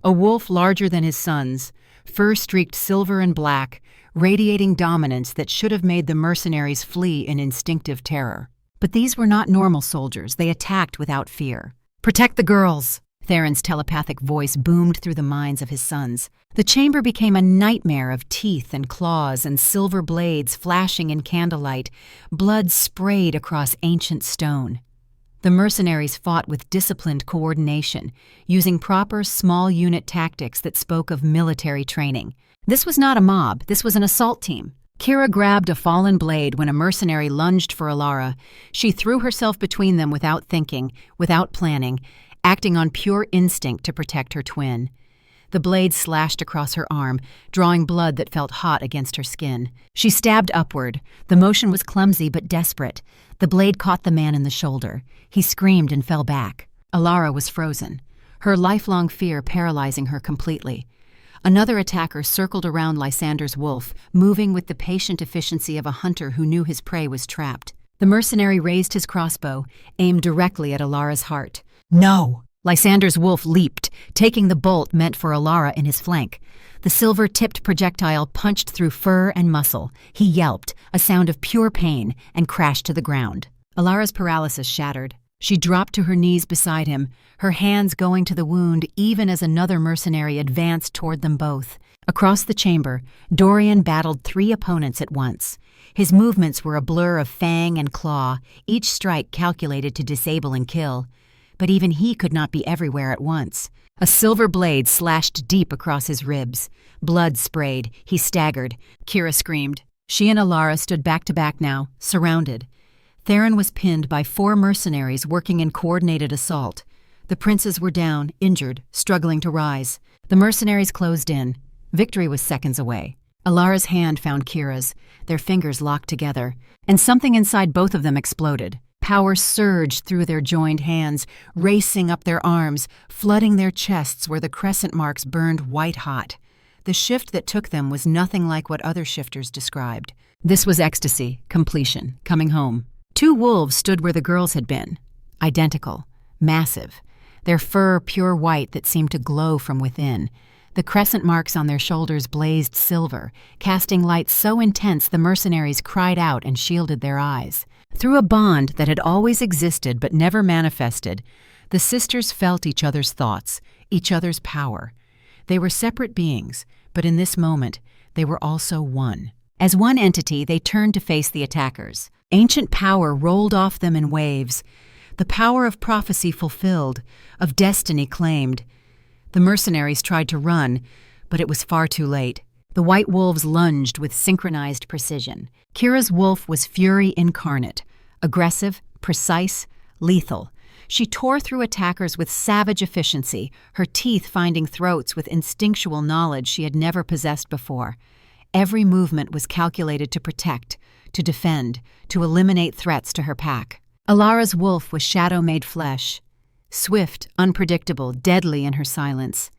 A wolf larger than his sons, fur streaked silver and black, radiating dominance that should have made the mercenaries flee in instinctive terror. But these were not normal soldiers. They attacked without fear. Protect the girls! Theron's telepathic voice boomed through the minds of his sons. The chamber became a nightmare of teeth and claws and silver blades flashing in candlelight. Blood sprayed across ancient stone. The mercenaries fought with disciplined coordination, using proper small-unit tactics that spoke of military training. This was not a mob. This was an assault team. Kira grabbed a fallen blade when a mercenary lunged for Alara. She threw herself between them without thinking, without planning, acting on pure instinct to protect her twin. The blade slashed across her arm, drawing blood that felt hot against her skin. She stabbed upward. The motion was clumsy but desperate. The blade caught the man in the shoulder. He screamed and fell back. Alara was frozen, her lifelong fear paralyzing her completely. Another attacker circled around Lysander's wolf, moving with the patient efficiency of a hunter who knew his prey was trapped. The mercenary raised his crossbow, aimed directly at Alara's heart. No! Lysander's wolf leaped, taking the bolt meant for Alara in his flank. The silver-tipped projectile punched through fur and muscle. He yelped, a sound of pure pain, and crashed to the ground. Alara's paralysis shattered. She dropped to her knees beside him, her hands going to the wound even as another mercenary advanced toward them both. Across the chamber, Dorian battled 3 opponents at once. His movements were a blur of fang and claw, each strike calculated to disable and kill. But even he could not be everywhere at once. A silver blade slashed deep across his ribs. Blood sprayed. He staggered. Kira screamed. She and Alara stood back to back now, surrounded. Theron was pinned by 4 mercenaries working in coordinated assault. The princes were down, injured, struggling to rise. The mercenaries closed in. Victory was seconds away. Alara's hand found Kira's, their fingers locked together, and something inside both of them exploded. Power surged through their joined hands, racing up their arms, flooding their chests where the crescent marks burned white-hot. The shift that took them was nothing like what other shifters described. This was ecstasy, completion, coming home. 2 wolves stood where the girls had been. Identical, massive, their fur pure white that seemed to glow from within. The crescent marks on their shoulders blazed silver, casting light so intense the mercenaries cried out and shielded their eyes. Through a bond that had always existed but never manifested, the sisters felt each other's thoughts, each other's power. They were separate beings, but in this moment, they were also one. As one entity, they turned to face the attackers. Ancient power rolled off them in waves, the power of prophecy fulfilled, of destiny claimed. The mercenaries tried to run, but it was far too late. The white wolves lunged with synchronized precision. Kira's wolf was fury incarnate, aggressive, precise, lethal. She tore through attackers with savage efficiency, her teeth finding throats with instinctual knowledge she had never possessed before. Every movement was calculated to protect, to defend, to eliminate threats to her pack. Alara's wolf was shadow made flesh, swift, unpredictable, deadly in her silence.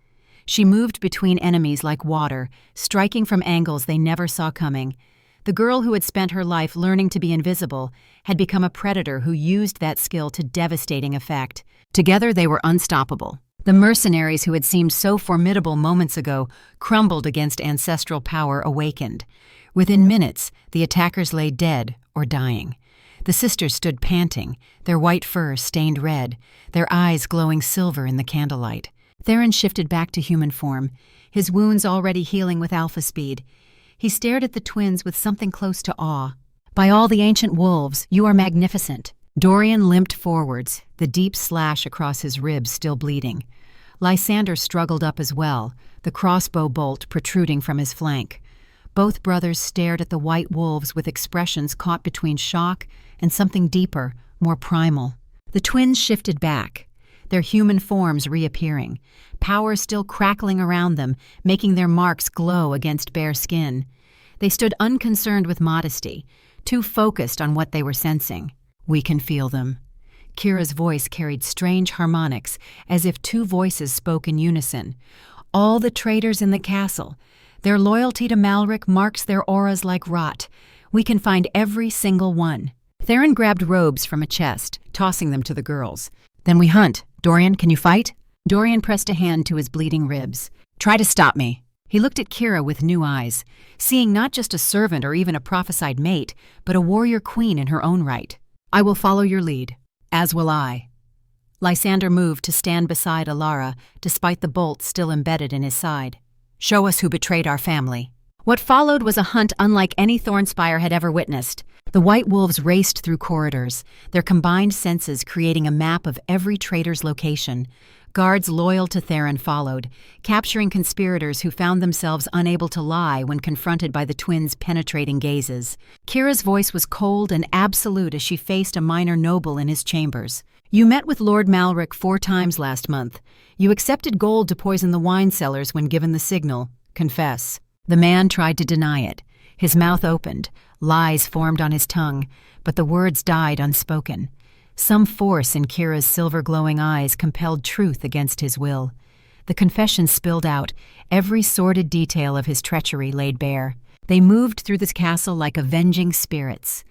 She moved between enemies like water, striking from angles they never saw coming. The girl who had spent her life learning to be invisible had become a predator who used that skill to devastating effect. Together they were unstoppable. The mercenaries who had seemed so formidable moments ago crumbled against ancestral power awakened. Within minutes, the attackers lay dead or dying. The sisters stood panting, their white fur stained red, their eyes glowing silver in the candlelight. Theron shifted back to human form, his wounds already healing with alpha speed. He stared at the twins with something close to awe. "By all the ancient wolves, you are magnificent." Dorian limped forwards, the deep slash across his ribs still bleeding. Lysander struggled up as well, the crossbow bolt protruding from his flank. Both brothers stared at the white wolves with expressions caught between shock and something deeper, more primal. The twins shifted back, their human forms reappearing, power still crackling around them, making their marks glow against bare skin. They stood unconcerned with modesty, too focused on what they were sensing. "We can feel them." Kira's voice carried strange harmonics, as if two voices spoke in unison. "All the traitors in the castle. Their loyalty to Malric marks their auras like rot. We can find every single one." Theron grabbed robes from a chest, tossing them to the girls. "Then we hunt. Dorian, can you fight?" Dorian pressed a hand to his bleeding ribs. "Try to stop me." He looked at Kira with new eyes, seeing not just a servant or even a prophesied mate, but a warrior queen in her own right. "I will follow your lead." "As will I." Lysander moved to stand beside Alara, despite the bolt still embedded in his side. "Show us who betrayed our family." What followed was a hunt unlike any Thornspire had ever witnessed. The white wolves raced through corridors, their combined senses creating a map of every traitor's location. Guards loyal to Theron followed, capturing conspirators who found themselves unable to lie when confronted by the twins' penetrating gazes. Kira's voice was cold and absolute as she faced a minor noble in his chambers. "You met with Lord Malric 4 times last month. You accepted gold to poison the wine cellars when given the signal. Confess." The man tried to deny it. His mouth opened, lies formed on his tongue, but the words died unspoken. Some force in Kira's silver-glowing eyes compelled truth against his will. The confession spilled out, every sordid detail of his treachery laid bare. They moved through this castle like avenging spirits.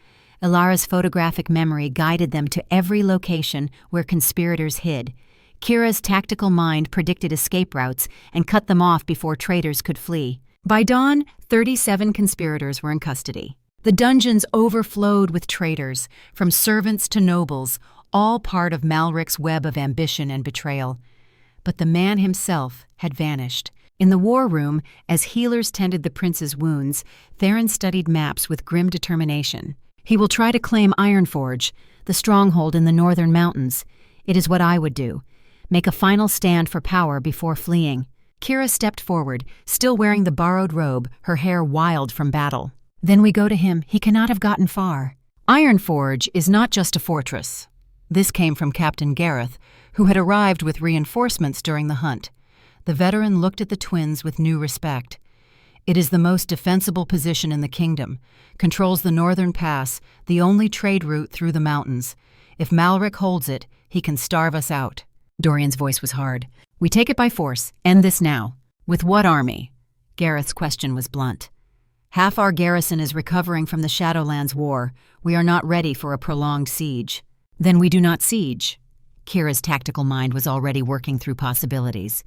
Alara's photographic memory guided them to every location where conspirators hid. Kira's tactical mind predicted escape routes and cut them off before traitors could flee. By dawn, 37 conspirators were in custody. The dungeons overflowed with traitors, from servants to nobles, all part of Malric's web of ambition and betrayal. But the man himself had vanished. In the war room, as healers tended the prince's wounds, Theron studied maps with grim determination. "He will try to claim Ironforge, the stronghold in the northern mountains. It is what I would do. Make a final stand for power before fleeing." Kira stepped forward, still wearing the borrowed robe, her hair wild from battle. "Then we go to him. He cannot have gotten far." Ironforge is not just a fortress. This came from Captain Gareth, who had arrived with reinforcements during the hunt. The veteran looked at the twins with new respect. "It is the most defensible position in the kingdom, controls the northern pass, the only trade route through the mountains. If Malric holds it, he can starve us out." Dorian's voice was hard. "We take it by force. End this now." "With what army?" Gareth's question was blunt. "Half our garrison is recovering from the Shadowlands War. We are not ready for a prolonged siege." "Then we do not siege." Kira's tactical mind was already working through possibilities.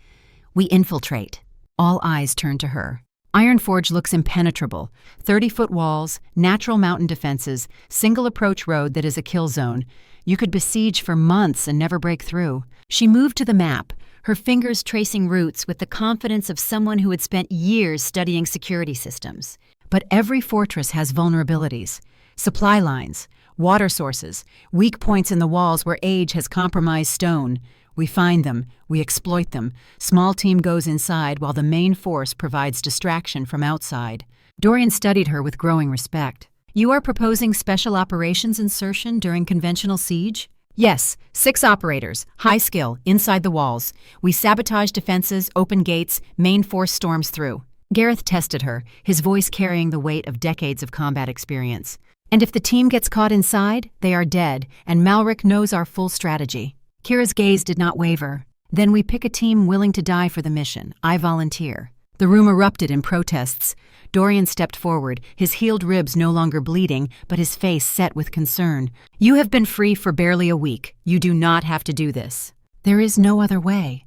"We infiltrate." All eyes turned to her. Ironforge looks impenetrable. 30-foot walls, natural mountain defenses, single approach road that is a kill zone. You could besiege for months and never break through. She moved to the map, her fingers tracing routes with the confidence of someone who had spent years studying security systems. But every fortress has vulnerabilities. Supply lines, water sources, weak points in the walls where age has compromised stone. We find them, we exploit them. Small team goes inside while the main force provides distraction from outside. Dorian studied her with growing respect. "You are proposing special operations insertion during conventional siege?" "Yes, 6 operators, high skill, inside the walls. We sabotage defenses, open gates, main force storms through." Gareth tested her, his voice carrying the weight of decades of combat experience. "And if the team gets caught inside, they are dead, and Malric knows our full strategy." Kira's gaze did not waver. "Then we pick a team willing to die for the mission. I volunteer." The room erupted in protests. Dorian stepped forward, his healed ribs no longer bleeding, but his face set with concern. "You have been free for barely a week. You do not have to do this." "There is no other way."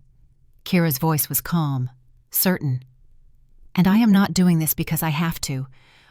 Kira's voice was calm, certain. "And I am not doing this because I have to.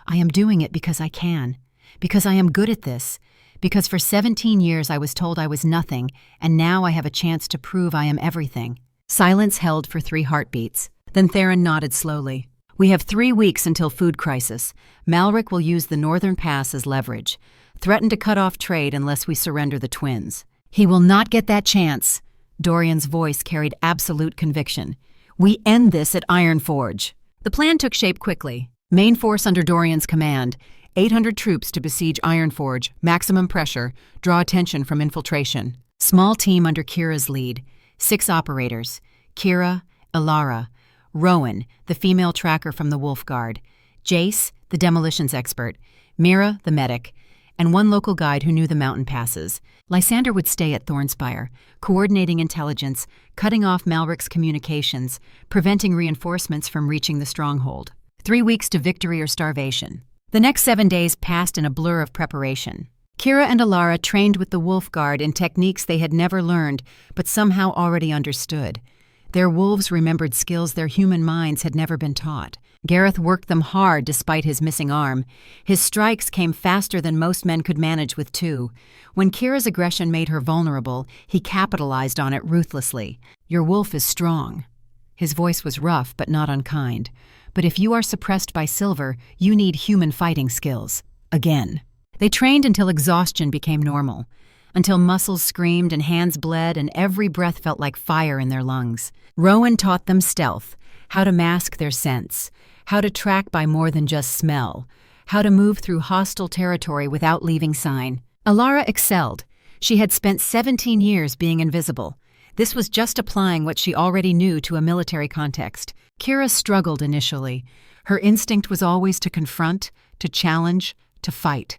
I am doing it because I can. Because I am good at this. Because for 17 years I was told I was nothing, and now I have a chance to prove I am everything." Silence held for 3 heartbeats. Then Theron nodded slowly. "We have 3 weeks until food crisis. Malric will use the northern pass as leverage. Threaten to cut off trade unless we surrender the twins." "He will not get that chance." Dorian's voice carried absolute conviction. "We end this at Ironforge." The plan took shape quickly. Main force under Dorian's command. 800 troops to besiege Ironforge, maximum pressure, draw attention from infiltration. Small team under Kira's lead. 6 operators. Kira, Ilara, Rowan, the female tracker from the Wolf Guard, Jace, the demolitions expert, Mira, the medic, and 1 local guide who knew the mountain passes. Lysander would stay at Thornspire, coordinating intelligence, cutting off Malric's communications, preventing reinforcements from reaching the stronghold. 3 weeks to victory or starvation. The next 7 days passed in a blur of preparation. Kira and Ilara trained with the Wolf Guard in techniques they had never learned, but somehow already understood. Their wolves remembered skills their human minds had never been taught. Gareth worked them hard despite his missing arm. His strikes came faster than most men could manage with 2. When Kira's aggression made her vulnerable, he capitalized on it ruthlessly. "Your wolf is strong." His voice was rough but not unkind. "But if you are suppressed by silver, you need human fighting skills. Again." They trained until exhaustion became normal. Until muscles screamed and hands bled and every breath felt like fire in their lungs. Rowan taught them stealth, how to mask their scents, how to track by more than just smell, how to move through hostile territory without leaving sign. Ilara excelled. She had spent 17 years being invisible. This was just applying what she already knew to a military context. Kira struggled initially. Her instinct was always to confront, to challenge, to fight.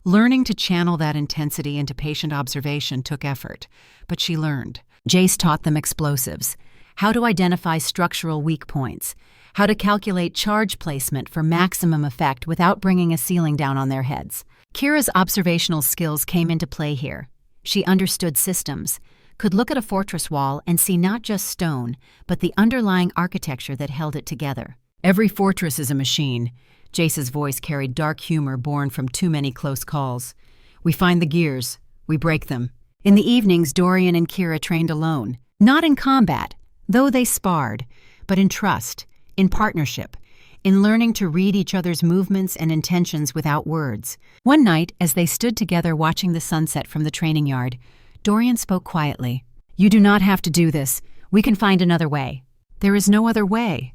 Learning to channel that intensity into patient observation took effort, but she learned. Jace taught them explosives, how to identify structural weak points, how to calculate charge placement for maximum effect without bringing a ceiling down on their heads. Kira's observational skills came into play here. She understood systems, could look at a fortress wall and see not just stone, but the underlying architecture that held it together. "Every fortress is a machine." Jace's voice carried dark humor born from too many close calls. "We find the gears. We break them." In the evenings, Dorian and Kira trained alone. Not in combat, though they sparred, but in trust, in partnership, in learning to read each other's movements and intentions without words. One night, as they stood together watching the sunset from the training yard, Dorian spoke quietly. "You do not have to do this. We can find another way." "There is no other way."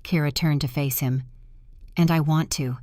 Kira turned to face him. "And I want to.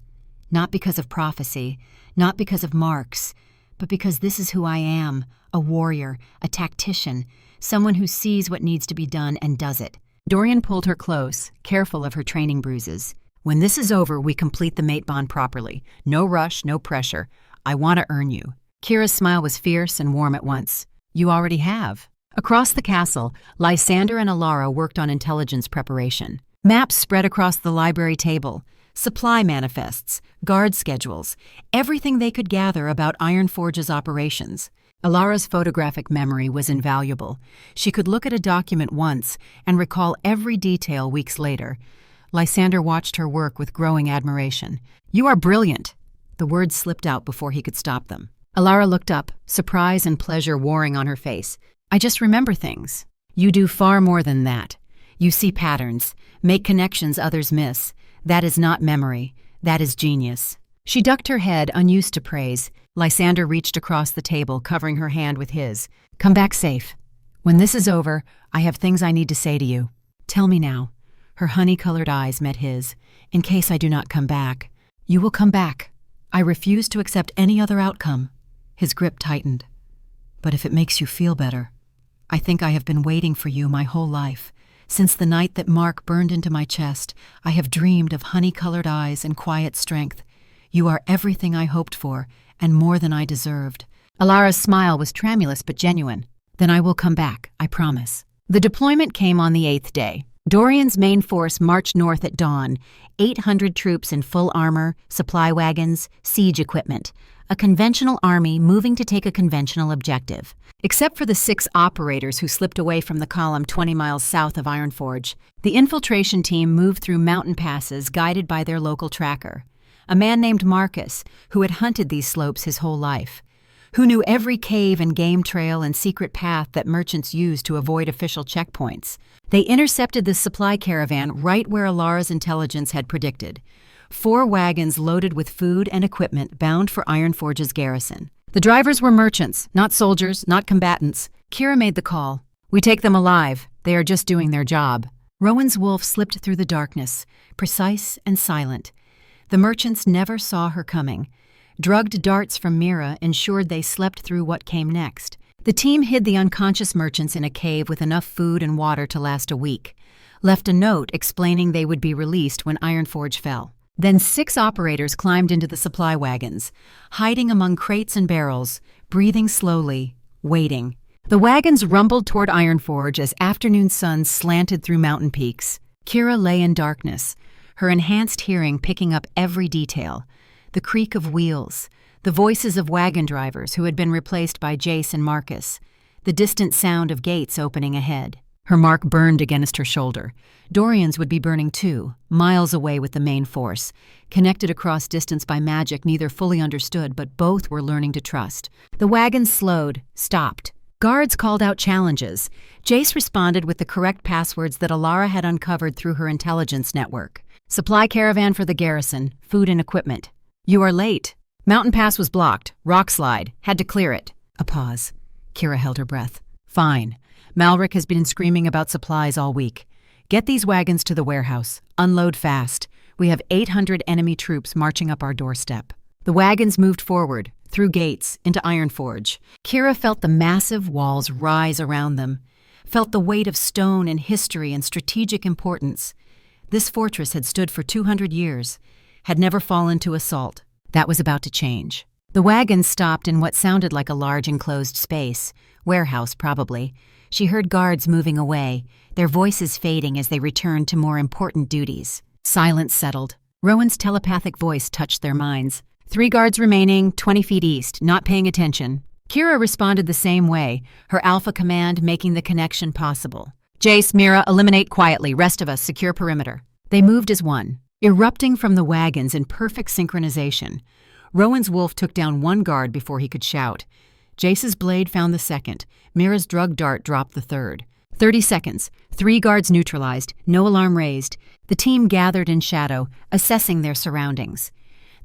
Not because of prophecy, not because of marks, but because this is who I am, a warrior, a tactician, someone who sees what needs to be done and does it." Dorian pulled her close, careful of her training bruises. "When this is over, we complete the mate bond properly. No rush, no pressure. I want to earn you." Kira's smile was fierce and warm at once. "You already have." Across the castle, Lysander and Ilara worked on intelligence preparation. Maps spread across the library table. Supply manifests, guard schedules, everything they could gather about Ironforge's operations. Ilara's photographic memory was invaluable. She could look at a document once and recall every detail weeks later. Lysander watched her work with growing admiration. "You are brilliant." The words slipped out before he could stop them. Ilara looked up, surprise and pleasure warring on her face. "I just remember things." "You do far more than that. You see patterns, make connections others miss. That is not memory. That is genius." She ducked her head, unused to praise. Lysander reached across the table, covering her hand with his. "Come back safe. When this is over, I have things I need to say to you." "Tell me now." Her honey-colored eyes met his. "In case I do not come back." "You will come back. I refuse to accept any other outcome." His grip tightened. "But if it makes you feel better, I think I have been waiting for you my whole life. Since the night that Mark burned into my chest, I have dreamed of honey-colored eyes and quiet strength. You are everything I hoped for, and more than I deserved." Alara's smile was tremulous but genuine. "Then I will come back, I promise." The deployment came on the 8th day. Dorian's main force marched north at dawn, 800 troops in full armor, supply wagons, siege equipment. A conventional army moving to take a conventional objective. Except for the 6 operators who slipped away from the column 20 miles south of Ironforge, the infiltration team moved through mountain passes guided by their local tracker, a man named Marcus, who had hunted these slopes his whole life, who knew every cave and game trail and secret path that merchants used to avoid official checkpoints. They intercepted the supply caravan right where Alara's intelligence had predicted. 4 wagons loaded with food and equipment bound for Ironforge's garrison. The drivers were merchants, not soldiers, not combatants. Kira made the call. "We take them alive. They are just doing their job." Rowan's wolf slipped through the darkness, precise and silent. The merchants never saw her coming. Drugged darts from Mira ensured they slept through what came next. The team hid the unconscious merchants in a cave with enough food and water to last a week, left a note explaining they would be released when Ironforge fell. Then 6 operators climbed into the supply wagons, hiding among crates and barrels, breathing slowly, waiting. The wagons rumbled toward Ironforge as afternoon sun slanted through mountain peaks. Kira lay in darkness, her enhanced hearing picking up every detail. The creak of wheels, the voices of wagon drivers who had been replaced by Jace and Marcus, the distant sound of gates opening ahead. Her mark burned against her shoulder. Dorian's would be burning too, miles away with the main force, connected across distance by magic neither fully understood but both were learning to trust. The wagons slowed, stopped. Guards called out challenges. Jace responded with the correct passwords that Alara had uncovered through her intelligence network. "Supply caravan for the garrison, food and equipment." "You are late." "Mountain pass was blocked. Rock slide. Had to clear it." A pause. Kira held her breath. "Fine. Malric has been screaming about supplies all week. Get these wagons to the warehouse. Unload fast. We have 800 enemy troops marching up our doorstep." The wagons moved forward, through gates, into Ironforge. Kira felt the massive walls rise around them, felt the weight of stone and history and strategic importance. This fortress had stood for 200 years, had never fallen to assault. That was about to change. The wagons stopped in what sounded like a large enclosed space, warehouse probably. She heard guards moving away, their voices fading as they returned to more important duties. Silence settled. Rowan's telepathic voice touched their minds. 3 guards remaining, 20 feet east, not paying attention. Kira responded the same way, her alpha command making the connection possible. "Jace, Mira, eliminate quietly. Rest of us, secure perimeter." They moved as one, erupting from the wagons in perfect synchronization. Rowan's wolf took down 1 guard before he could shout. Jace's blade found the 2nd. Mira's drug dart dropped the 3rd. 30 seconds. 3 guards neutralized, no alarm raised. The team gathered in shadow, assessing their surroundings.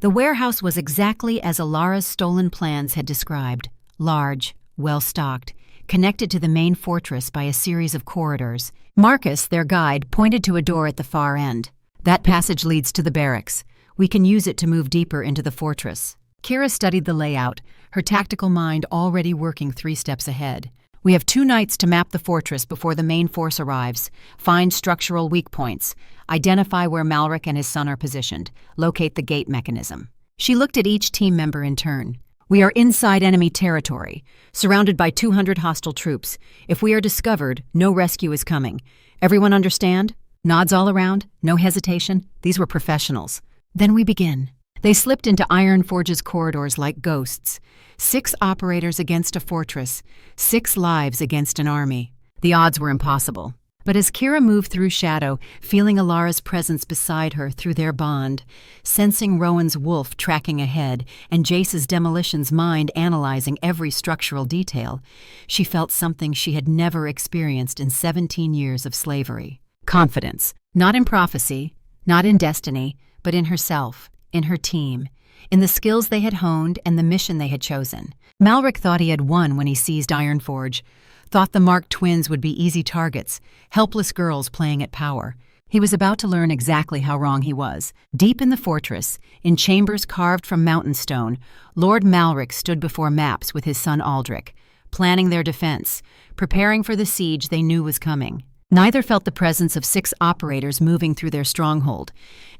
The warehouse was exactly as Alara's stolen plans had described. Large, well-stocked, connected to the main fortress by a series of corridors. Marcus, their guide, pointed to a door at the far end. "That passage leads to the barracks. We can use it to move deeper into the fortress." Kira studied the layout, her tactical mind already working 3 steps ahead. "We have 2 nights to map the fortress before the main force arrives, find structural weak points, identify where Malric and his son are positioned, locate the gate mechanism." She looked at each team member in turn. "We are inside enemy territory, surrounded by 200 hostile troops. If we are discovered, no rescue is coming. Everyone understand?" Nods all around, no hesitation. These were professionals. "Then we begin." They slipped into Ironforge's corridors like ghosts. 6 operators against a fortress, 6 lives against an army. The odds were impossible. But as Kira moved through shadow, feeling Alara's presence beside her through their bond, sensing Rowan's wolf tracking ahead and Jace's demolition's mind analyzing every structural detail, she felt something she had never experienced in 17 years of slavery. Confidence, not in prophecy, not in destiny, but in herself, in her team, in the skills they had honed and the mission they had chosen. Malric thought he had won when he seized Ironforge, thought the Mark twins would be easy targets, helpless girls playing at power. He was about to learn exactly how wrong he was. Deep in the fortress, in chambers carved from mountain stone, Lord Malric stood before maps with his son Aldrich, planning their defense, preparing for the siege they knew was coming. Neither felt the presence of 6 operators moving through their stronghold.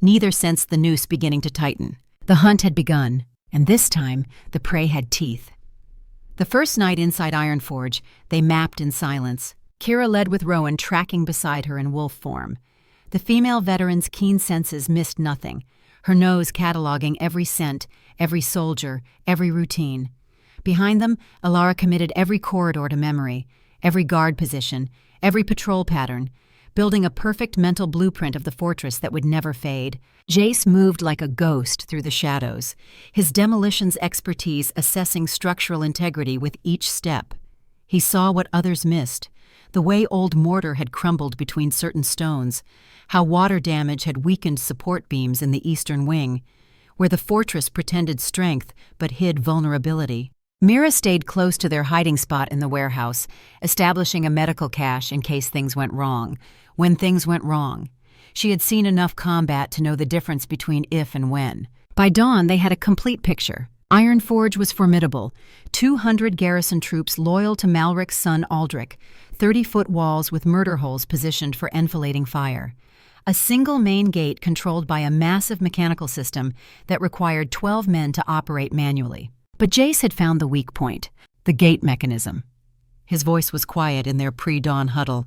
Neither sensed the noose beginning to tighten. The hunt had begun, and this time the prey had teeth. The first night inside Ironforge, they mapped in silence. Kira led with Rowan tracking beside her in wolf form. The female veteran's keen senses missed nothing, her nose cataloging every scent, every soldier, every routine. Behind them, Alara committed every corridor to memory, every guard position, every patrol pattern, building a perfect mental blueprint of the fortress that would never fade. Jace moved like a ghost through the shadows, his demolitions expertise assessing structural integrity with each step. He saw what others missed, the way old mortar had crumbled between certain stones, how water damage had weakened support beams in the eastern wing, where the fortress pretended strength but hid vulnerability. Mira stayed close to their hiding spot in the warehouse, establishing a medical cache in case things went wrong. When things went wrong. She had seen enough combat to know the difference between if and when. By dawn, they had a complete picture. Ironforge was formidable. 200 garrison troops loyal to Malric's son Aldrich, 30-foot walls with murder holes positioned for enfilading fire. A single main gate controlled by a massive mechanical system that required 12 men to operate manually. But Jace had found the weak point, the gate mechanism. His voice was quiet in their pre-dawn huddle.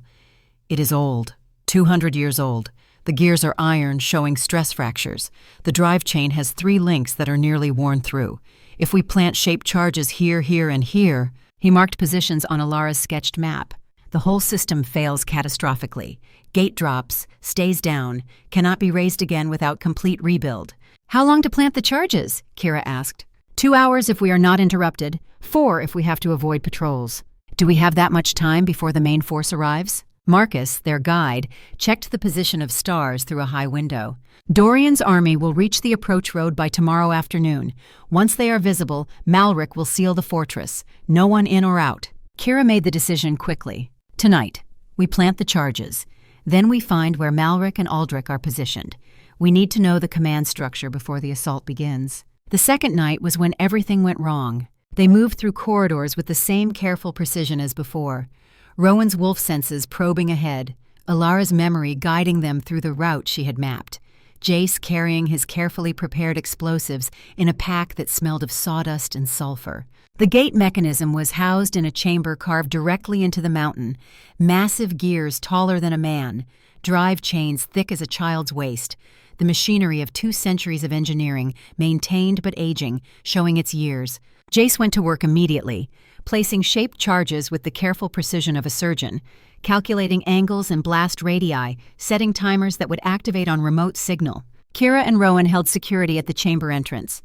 It is old, 200 years old. The gears are iron, showing stress fractures. The drive chain has 3 links that are nearly worn through. If we plant shaped charges here, here, and here, he marked positions on Alara's sketched map. The whole system fails catastrophically. Gate drops, stays down, cannot be raised again without complete rebuild. How long to plant the charges? Kira asked. 2 hours if we are not interrupted, 4 if we have to avoid patrols. Do we have that much time before the main force arrives? Marcus, their guide, checked the position of stars through a high window. Dorian's army will reach the approach road by tomorrow afternoon. Once they are visible, Malric will seal the fortress. No one in or out. Kira made the decision quickly. Tonight, we plant the charges. Then we find where Malric and Aldrich are positioned. We need to know the command structure before the assault begins. The second night was when everything went wrong. They moved through corridors with the same careful precision as before. Rowan's wolf senses probing ahead, Alara's memory guiding them through the route she had mapped, Jace carrying his carefully prepared explosives in a pack that smelled of sawdust and sulfur. The gate mechanism was housed in a chamber carved directly into the mountain, massive gears taller than a man, drive chains thick as a child's waist, the machinery of 2 centuries of engineering, maintained but aging, showing its years. Jace went to work immediately, placing shaped charges with the careful precision of a surgeon, calculating angles and blast radii, setting timers that would activate on remote signal. Kira and Rowan held security at the chamber entrance.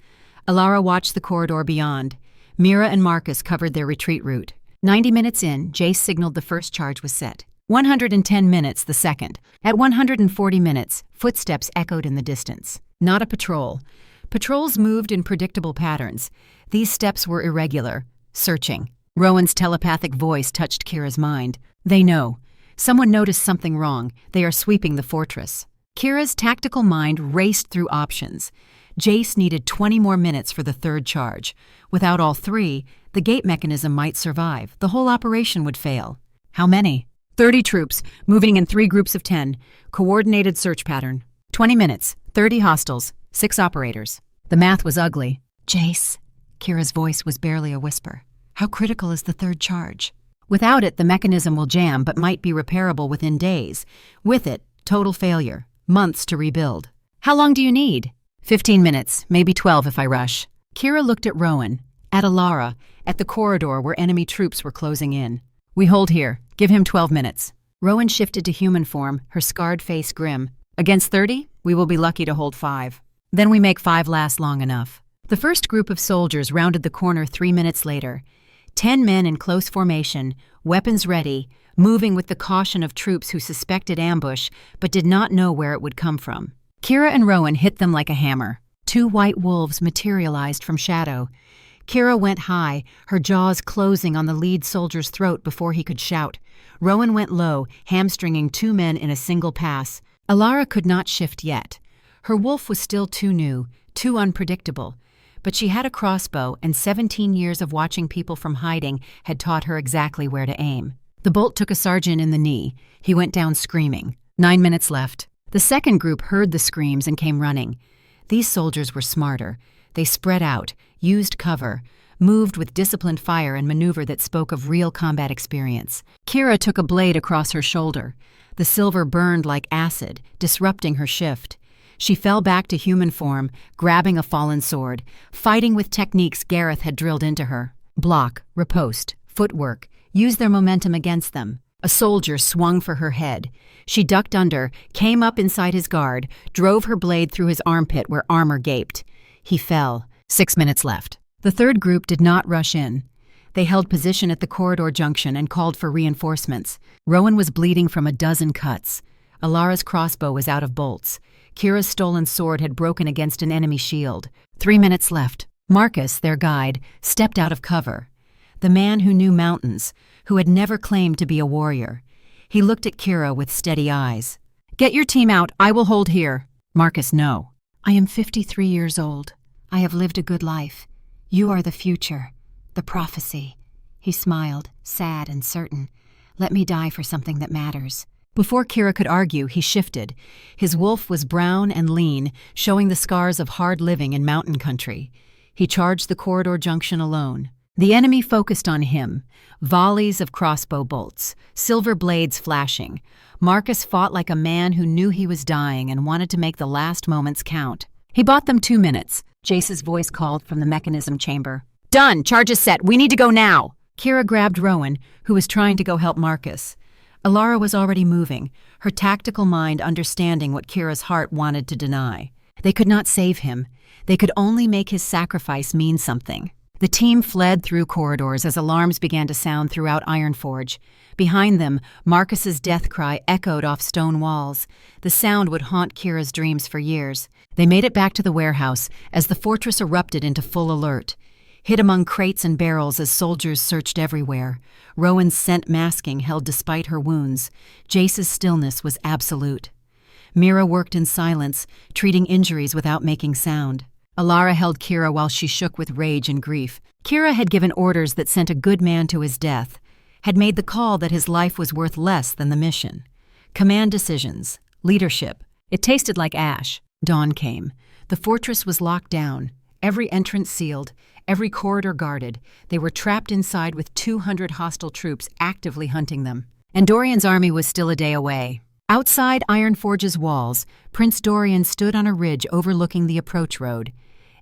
Alara watched the corridor beyond. Mira and Marcus covered their retreat route. 90 minutes in, Jace signaled the first charge was set. 110 minutes the second. At 140 minutes, footsteps echoed in the distance. Not a patrol. Patrols moved in predictable patterns. These steps were irregular. Searching. Rowan's telepathic voice touched Kira's mind. They know. Someone noticed something wrong. They are sweeping the fortress. Kira's tactical mind raced through options. Jace needed 20 more minutes for the third charge. Without all 3, the gate mechanism might survive. The whole operation would fail. How many? 30 troops, moving in 3 groups of 10. Coordinated search pattern. 20 minutes, 30 hostiles, 6 operators. The math was ugly. Jace. Kira's voice was barely a whisper. How critical is the third charge? Without it, the mechanism will jam but might be repairable within days. With it, total failure. Months to rebuild. How long do you need? 15 minutes, maybe 12 if I rush. Kira looked at Rowan, at Alara, at the corridor where enemy troops were closing in. We hold here. Give him 12 minutes. Rowan shifted to human form, her scarred face grim. Against 30, we will be lucky to hold 5. Then we make 5 last long enough. The first group of soldiers rounded the corner 3 minutes later. 10 men in close formation, weapons ready, moving with the caution of troops who suspected ambush but did not know where it would come from. Kira and Rowan hit them like a hammer. 2 white wolves materialized from shadow. Kira went high, her jaws closing on the lead soldier's throat before he could shout. Rowan went low, hamstringing 2 men in a single pass. Alara could not shift yet. Her wolf was still too new, too unpredictable. But she had a crossbow, and 17 years of watching people from hiding had taught her exactly where to aim. The The bolt took a sergeant in the knee. He went down screaming. 9 minutes left. The second group heard the screams and came running. These soldiers were smarter. They spread out, used cover, moved with disciplined fire and maneuver that spoke of real combat experience. Kira took a blade across her shoulder. The silver burned like acid, disrupting her shift. She fell back to human form, grabbing a fallen sword, fighting with techniques Gareth had drilled into her. Block, riposte, footwork, use their momentum against them. A soldier swung for her head. She ducked under, came up inside his guard, drove her blade through his armpit where armor gaped. He fell. 6 minutes left. The third group did not rush in. They held position at the corridor junction and called for reinforcements. Rowan was bleeding from a dozen cuts. Alara's crossbow was out of bolts. Kira's stolen sword had broken against an enemy shield. 3 minutes left. Marcus, their guide, stepped out of cover. The man who knew mountains, who had never claimed to be a warrior. He looked at Kira with steady eyes. "Get your team out. I will hold here." Marcus, no. "I am 53 years old. I have lived a good life. You are the future, the prophecy." He smiled, sad and certain. "Let me die for something that matters." Before Kira could argue, he shifted. His wolf was brown and lean, showing the scars of hard living in mountain country. He charged the corridor junction alone. The enemy focused on him. Volleys of crossbow bolts, silver blades flashing. Marcus fought like a man who knew he was dying and wanted to make the last moments count. He bought them 2 minutes. Jace's voice called from the mechanism chamber. "Done! Charges set! We need to go now!" Kira grabbed Rowan, who was trying to go help Marcus. Alara was already moving, her tactical mind understanding what Kira's heart wanted to deny. They could not save him. They could only make his sacrifice mean something. The team fled through corridors as alarms began to sound throughout Ironforge. Behind them, Marcus's death cry echoed off stone walls. The sound would haunt Kira's dreams for years. They made it back to the warehouse as the fortress erupted into full alert. Hid among crates and barrels as soldiers searched everywhere. Rowan's scent masking held despite her wounds. Jace's stillness was absolute. Mira worked in silence, treating injuries without making sound. Alara held Kira while she shook with rage and grief. Kira had given orders that sent a good man to his death, had made the call that his life was worth less than the mission. Command decisions, leadership. It tasted like ash. Dawn came. The fortress was locked down, every entrance sealed, every corridor guarded. They were trapped inside with 200 hostile troops actively hunting them. And Dorian's army was still a day away. Outside Ironforge's walls, Prince Dorian stood on a ridge overlooking the approach road.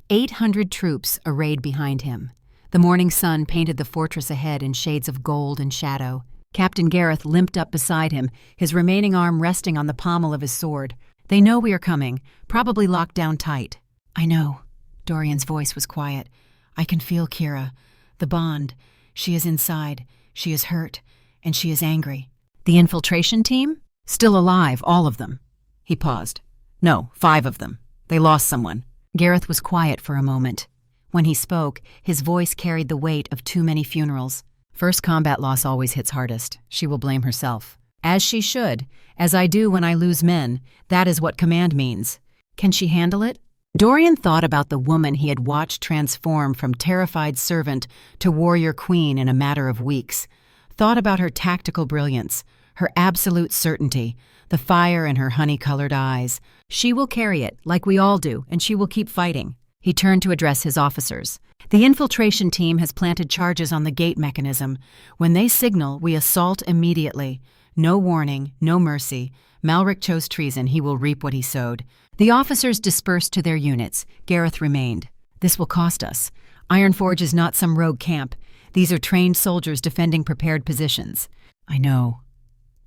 800 troops arrayed behind him. The morning sun painted the fortress ahead in shades of gold and shadow. Captain Gareth limped up beside him, his remaining arm resting on the pommel of his sword. "They know we are coming, probably locked down tight." "I know." Dorian's voice was quiet. "I can feel Kira. The bond. She is inside. She is hurt. And she is angry." "The infiltration team?" "Still alive, all of them." He paused. "No, 5 of them. They lost someone." Gareth was quiet for a moment. When he spoke, his voice carried the weight of too many funerals. "First combat loss always hits hardest. She will blame herself." "As she should. As I do when I lose men. That is what command means." "Can she handle it?" Dorian thought about the woman he had watched transform from terrified servant to warrior queen in a matter of weeks. Thought about her tactical brilliance, her absolute certainty, the fire in her honey-colored eyes. She will carry it, like we all do, and she will keep fighting. He turned to address his officers. "The infiltration team has planted charges on the gate mechanism. When they signal, we assault immediately. No warning, no mercy. Malric chose treason, he will reap what he sowed." The officers dispersed to their units. Gareth remained. "This will cost us. Ironforge is not some rogue camp. These are trained soldiers defending prepared positions." "I know."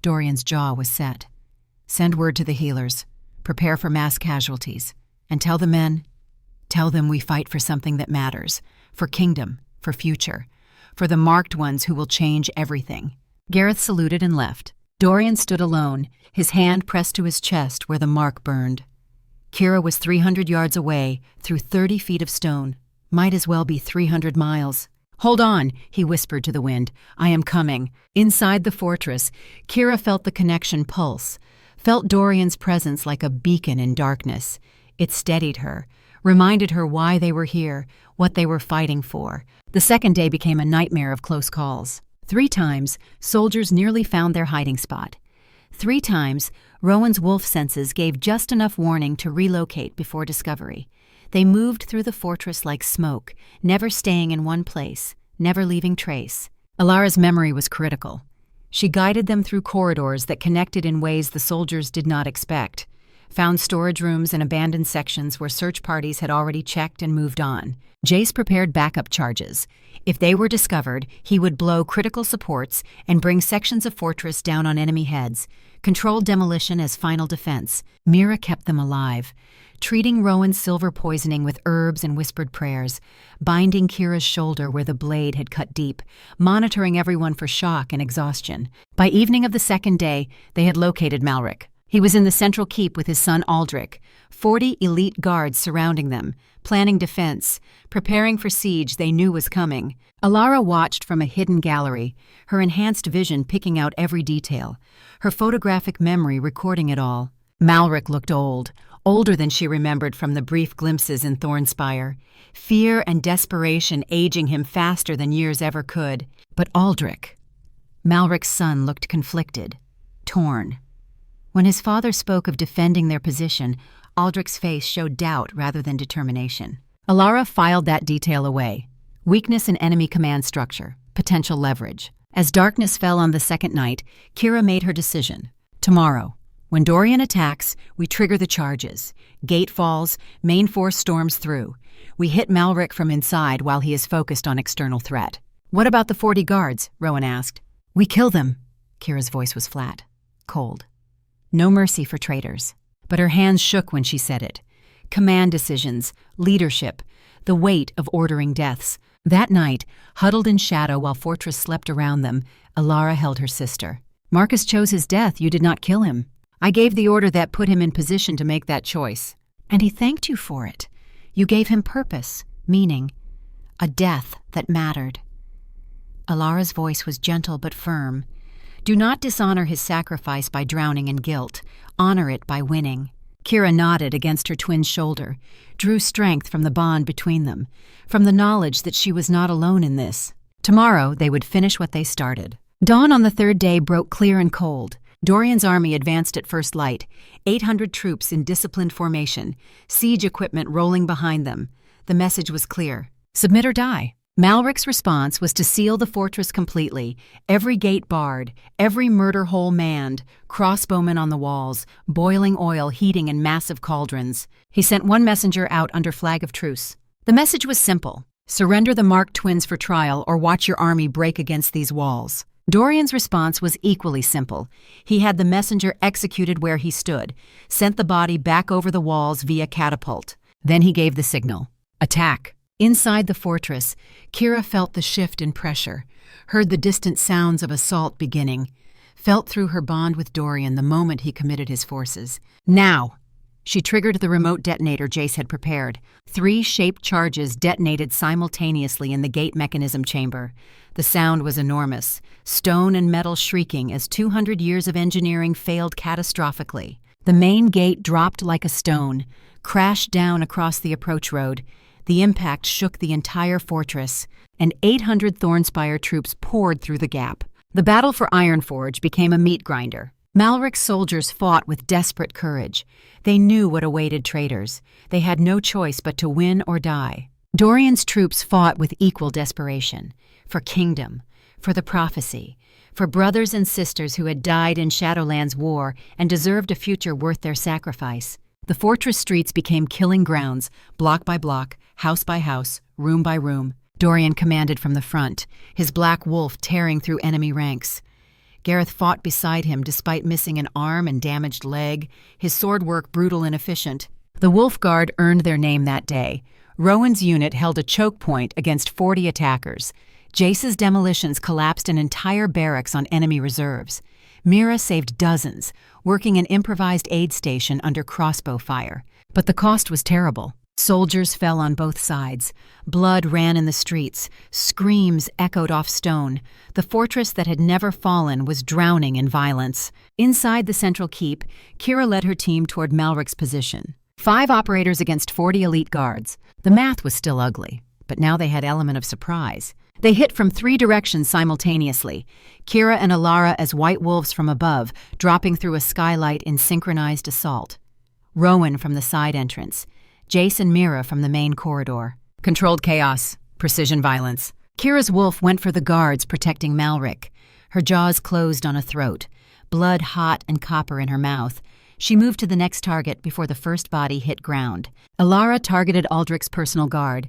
Dorian's jaw was set. "Send word to the healers. Prepare for mass casualties. And tell the men, tell them we fight for something that matters. For kingdom, for future. For the marked ones who will change everything." Gareth saluted and left. Dorian stood alone, his hand pressed to his chest where the mark burned. Kira was 300 yards away, through 30 feet of stone. Might as well be 300 miles. "Hold on," he whispered to the wind. "I am coming." Inside the fortress, Kira felt the connection pulse, felt Dorian's presence like a beacon in darkness. It steadied her, reminded her why they were here, what they were fighting for. The second day became a nightmare of close calls. 3 times, soldiers nearly found their hiding spot. 3 times, Rowan's wolf senses gave just enough warning to relocate before discovery. They moved through the fortress like smoke, never staying in one place, never leaving trace. Alara's memory was critical. She guided them through corridors that connected in ways the soldiers did not expect, found storage rooms and abandoned sections where search parties had already checked and moved on. Jace prepared backup charges. If they were discovered, he would blow critical supports and bring sections of fortress down on enemy heads, controlled demolition as final defense. Mira kept them alive, treating Rowan's silver poisoning with herbs and whispered prayers, binding Kira's shoulder where the blade had cut deep, monitoring everyone for shock and exhaustion. By evening of the second day, they had located Malric. He was in the central keep with his son Aldrich, 40 elite guards surrounding them, planning defense, preparing for siege they knew was coming. Alara watched from a hidden gallery, her enhanced vision picking out every detail, her photographic memory recording it all. Malric looked old, older than she remembered from the brief glimpses in Thornspire, fear and desperation aging him faster than years ever could. But Aldrich, Malric's son, looked conflicted, torn. When his father spoke of defending their position, Aldrich's face showed doubt rather than determination. Alara filed that detail away. Weakness in enemy command structure, potential leverage. As darkness fell on the second night, Kira made her decision. Tomorrow, when Dorian attacks, we trigger the charges. Gate falls, main force storms through. We hit Malric from inside while he is focused on external threat. What about the 40 guards? Rowan asked. We kill them. Kira's voice was flat, cold. No mercy for traitors. But her hands shook when she said it. Command decisions, leadership, the weight of ordering deaths. That night, huddled in shadow while Fortress slept around them, Alara held her sister. Marcus chose his death. You did not kill him. I gave the order that put him in position to make that choice. And he thanked you for it. You gave him purpose, meaning, a death that mattered. Alara's voice was gentle but firm. Do not dishonor his sacrifice by drowning in guilt. Honor it by winning. Kira nodded against her twin's shoulder, drew strength from the bond between them, from the knowledge that she was not alone in this. Tomorrow they would finish what they started. Dawn on the third day broke clear and cold. Dorian's army advanced at first light, 800 troops in disciplined formation, siege equipment rolling behind them. The message was clear. Submit or die. Malric's response was to seal the fortress completely, every gate barred, every murder hole manned, crossbowmen on the walls, boiling oil heating in massive cauldrons. He sent one messenger out under flag of truce. The message was simple. Surrender the Mark twins for trial or watch your army break against these walls. Dorian's response was equally simple. He had the messenger executed where he stood, sent the body back over the walls via catapult. Then he gave the signal. Attack. Inside the fortress, Kira felt the shift in pressure, heard the distant sounds of assault beginning, felt through her bond with Dorian the moment he committed his forces. Now! She triggered the remote detonator Jace had prepared. 3 shaped charges detonated simultaneously in the gate mechanism chamber. The sound was enormous, stone and metal shrieking as 200 years of engineering failed catastrophically. The main gate dropped like a stone, crashed down across the approach road. The impact shook the entire fortress, and 800 Thornspire troops poured through the gap. The battle for Ironforge became a meat grinder. Malric's soldiers fought with desperate courage. They knew what awaited traitors. They had no choice but to win or die. Dorian's troops fought with equal desperation. For kingdom, for the prophecy, for brothers and sisters who had died in Shadowlands' war and deserved a future worth their sacrifice. The fortress streets became killing grounds, block by block, house by house, room by room. Dorian commanded from the front, his black wolf tearing through enemy ranks. Gareth fought beside him despite missing an arm and damaged leg, his sword work brutal and efficient. The Wolf Guard earned their name that day. Rowan's unit held a choke point against 40 attackers. Jace's demolitions collapsed an entire barracks on enemy reserves. Mira saved dozens, working an improvised aid station under crossbow fire. But the cost was terrible. Soldiers fell on both sides. Blood ran in the streets. Screams echoed off stone. The fortress that had never fallen was drowning in violence. Inside the central keep, Kira led her team toward Malric's position. 5 operators against 40 elite guards. The math was still ugly. but now they had element of surprise. They hit from 3 directions simultaneously, Kira and Alara as white wolves from above, dropping through a skylight in synchronized assault. Rowan from the side entrance, Jace and Mira from the main corridor. Controlled chaos, precision violence. Kira's wolf went for the guards protecting Malric. Her jaws closed on a throat, blood hot and copper in her mouth. She moved to the next target before the first body hit ground. Alara targeted Aldrich's personal guard.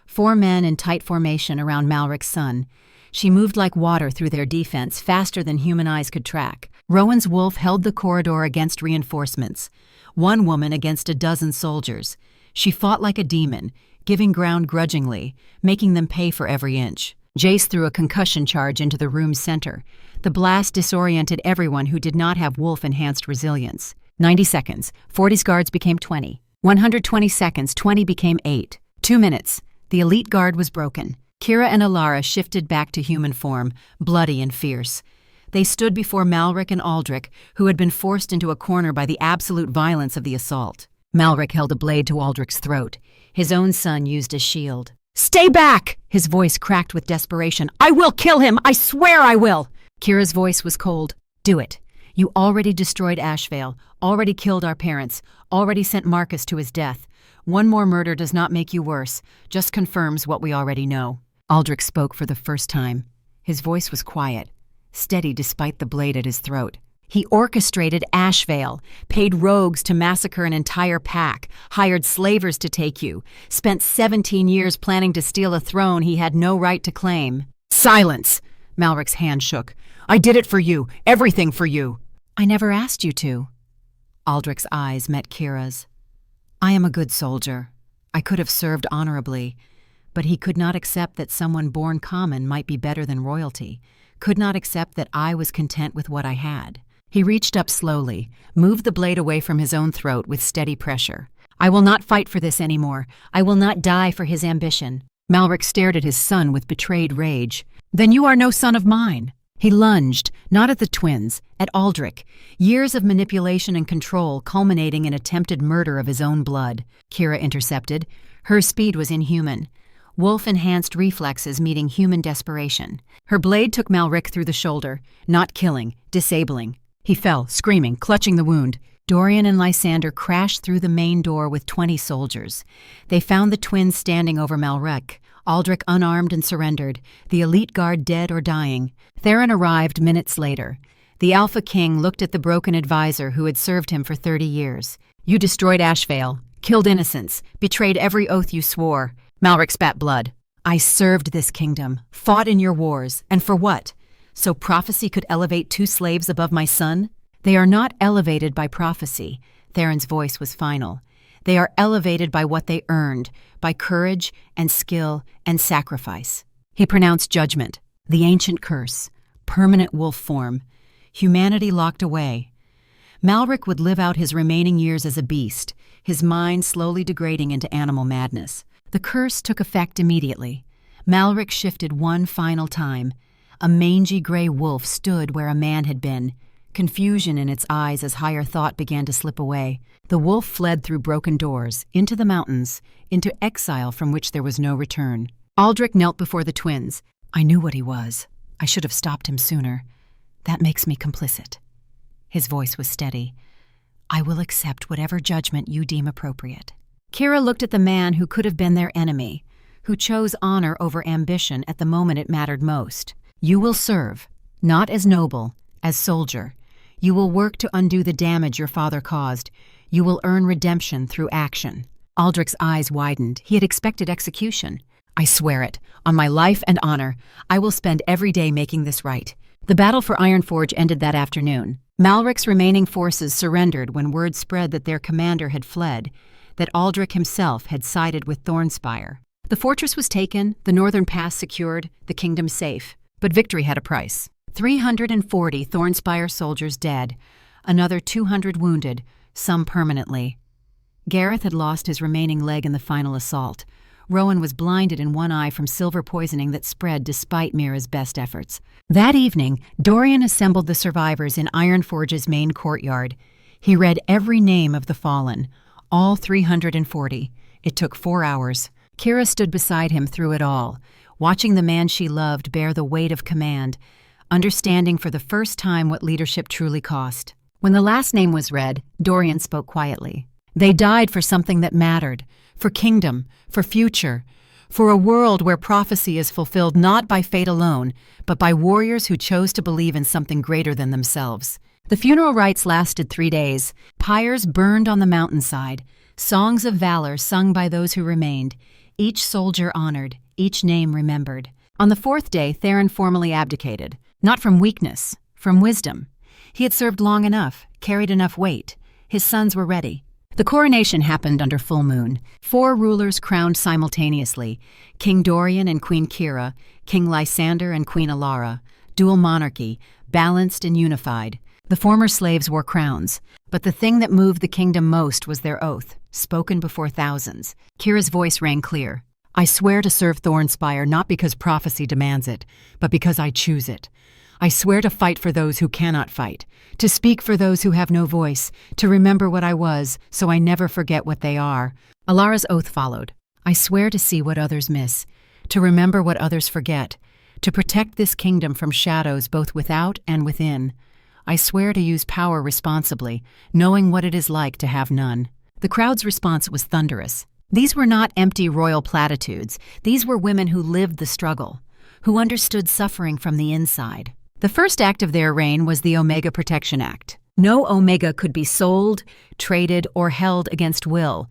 4 men in tight formation around Malric's son. She moved like water through their defense, faster than human eyes could track. Rowan's wolf held the corridor against reinforcements. 1 woman against a dozen soldiers. She fought like a demon, giving ground grudgingly, making them pay for every inch. Jace threw a concussion charge into the room's center. The blast disoriented everyone who did not have wolf-enhanced resilience. 90 seconds. 40's guards became 20. 120 seconds. 20 became 8. 2 minutes. The elite guard was broken. Kira and Alara shifted back to human form, bloody and fierce. They stood before Malric and Aldrich, who had been forced into a corner by the absolute violence of the assault. Malric held a blade to Aldrich's throat. His own son used a shield. "Stay back!" His voice cracked with desperation. "I will kill him! I swear I will!" Kira's voice was cold. "Do it. You already destroyed Ashvale, already killed our parents, already sent Marcus to his death. One more murder does not make you worse, just confirms what we already know." Aldrich spoke for the first time. His voice was quiet, steady despite the blade at his throat. He orchestrated Ashvale, paid rogues to massacre an entire pack, hired slavers to take you, spent 17 years planning to steal a throne he had no right to claim. "Silence!" Malric's hand shook. "I did it for you, everything for you." "I never asked you to." Aldrich's eyes met Kira's. "I am a good soldier. I could have served honorably, but he could not accept that someone born common might be better than royalty, could not accept that I was content with what I had." He reached up slowly, moved the blade away from his own throat with steady pressure. "I will not fight for this anymore. I will not die for his ambition." Malric stared at his son with betrayed rage. "Then you are no son of mine." He lunged, not at the twins, at Aldrich, years of manipulation and control culminating in attempted murder of his own blood. Kira intercepted. Her speed was inhuman. Wolf-enhanced reflexes meeting human desperation. Her blade took Malric through the shoulder, not killing, disabling. He fell, screaming, clutching the wound. Dorian and Lysander crashed through the main door with 20 soldiers. They found the twins standing over Malric, Aldrich unarmed and surrendered, the elite guard dead or dying. Theron arrived minutes later. The Alpha King looked at the broken advisor who had served him for 30 years. "You destroyed Ashvale, killed innocents, betrayed every oath you swore." Malric spat blood. "I served this kingdom, fought in your wars, and for what? So prophecy could elevate 2 slaves above my son? They are not elevated by prophecy." Theron's voice was final. "They are elevated by what they earned, by courage and skill and sacrifice." He pronounced judgment. The ancient curse, permanent wolf form, humanity locked away. Malric would live out his remaining years as a beast, his mind slowly degrading into animal madness. The curse took effect immediately. Malric shifted one final time. A mangy gray wolf stood where a man had been, confusion in its eyes as higher thought began to slip away. The wolf fled through broken doors, into the mountains, into exile from which there was no return. Aldrich knelt before the twins. "I knew what he was. I should have stopped him sooner. That makes me complicit." His voice was steady. "I will accept whatever judgment you deem appropriate." Kira looked at the man who could have been their enemy, who chose honor over ambition at the moment it mattered most. "You will serve, not as noble, as soldier. You will work to undo the damage your father caused. You will earn redemption through action." Aldrich's eyes widened. He had expected execution. "I swear it. On my life and honor, I will spend every day making this right." The battle for Ironforge ended that afternoon. Malric's remaining forces surrendered when word spread that their commander had fled, that Aldrich himself had sided with Thornspire. The fortress was taken, the northern pass secured, the kingdom safe. But victory had a price. 340 Thornspire soldiers dead, another 200 wounded, some permanently. Gareth had lost his remaining leg in the final assault. Rowan was blinded in one eye from silver poisoning that spread despite Mira's best efforts. That evening, Dorian assembled the survivors in Ironforge's main courtyard. He read every name of the fallen, all 340. It took 4 hours. Kira stood beside him through it all, watching the man she loved bear the weight of command, understanding for the first time what leadership truly cost. When the last name was read, Dorian spoke quietly. They died for something that mattered, for kingdom, for future, for a world where prophecy is fulfilled not by fate alone, but by warriors who chose to believe in something greater than themselves. The funeral rites lasted 3 days. Pyres burned on the mountainside, songs of valor sung by those who remained, each soldier honored, each name remembered. On the 4th day, Theron formally abdicated, not from weakness, from wisdom. He had served long enough, carried enough weight. His sons were ready. The coronation happened under full moon. 4 rulers crowned simultaneously, King Dorian and Queen Kira, King Lysander and Queen Alara, dual monarchy, balanced and unified. The former slaves wore crowns, but the thing that moved the kingdom most was their oath, spoken before thousands. Kira's voice rang clear. I swear to serve Thornspire not because prophecy demands it, but because I choose it. I swear to fight for those who cannot fight, to speak for those who have no voice, to remember what I was so I never forget what they are. Alara's oath followed. I swear to see what others miss, to remember what others forget, to protect this kingdom from shadows both without and within. I swear to use power responsibly, knowing what it is like to have none. The crowd's response was thunderous. These were not empty royal platitudes. These were women who lived the struggle, who understood suffering from the inside. The first act of their reign was the Omega Protection Act. No Omega could be sold, traded, or held against will.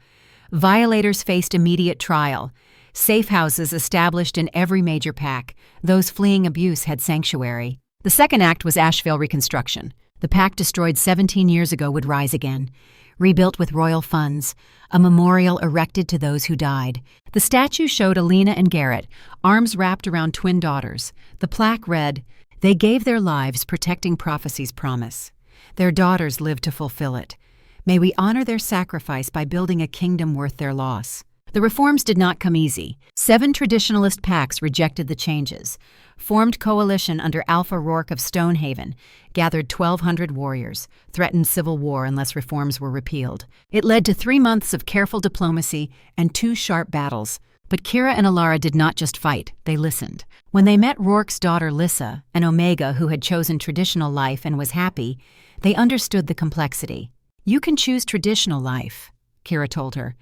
Violators faced immediate trial. Safe houses established in every major pack. Those fleeing abuse had sanctuary. The second act was Asheville Reconstruction. The pack destroyed 17 years ago would rise again, rebuilt with royal funds, a memorial erected to those who died. The statue showed Alina and Garrett, arms wrapped around twin daughters. The plaque read, "They gave their lives protecting prophecy's promise. Their daughters lived to fulfill it. May we honor their sacrifice by building a kingdom worth their loss." The reforms did not come easy. 7 traditionalist packs rejected the changes, formed coalition under Alpha Rourke of Stonehaven, gathered 1,200 warriors, threatened civil war unless reforms were repealed. It led to 3 months of careful diplomacy and 2 sharp battles. But Kira and Alara did not just fight, they listened. When they met Rourke's daughter Lissa, an Omega who had chosen traditional life and was happy, they understood the complexity. You can choose traditional life, Kira told her.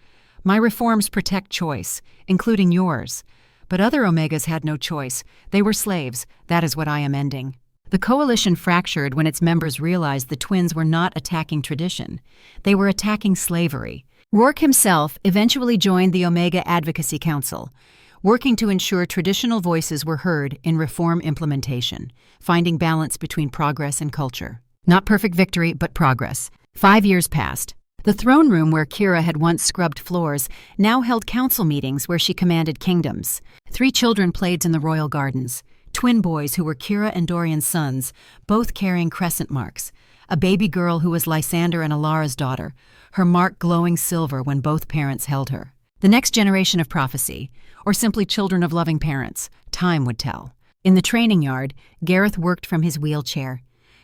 My reforms protect choice, including yours. But other Omegas had no choice. They were slaves. That is what I am ending. The coalition fractured when its members realized the twins were not attacking tradition. They were attacking slavery. Rourke himself eventually joined the Omega Advocacy Council, working to ensure traditional voices were heard in reform implementation, finding balance between progress and culture. Not perfect victory, but progress. 5 years passed. The throne room where Kira had once scrubbed floors now held council meetings where she commanded kingdoms. 3 children played in the royal gardens, twin boys who were Kira and Dorian's sons, both carrying crescent marks, a baby girl who was Lysander and Alara's daughter, her mark glowing silver when both parents held her. The next generation of prophecy, or simply children of loving parents, time would tell. In the training yard, Gareth worked from his wheelchair,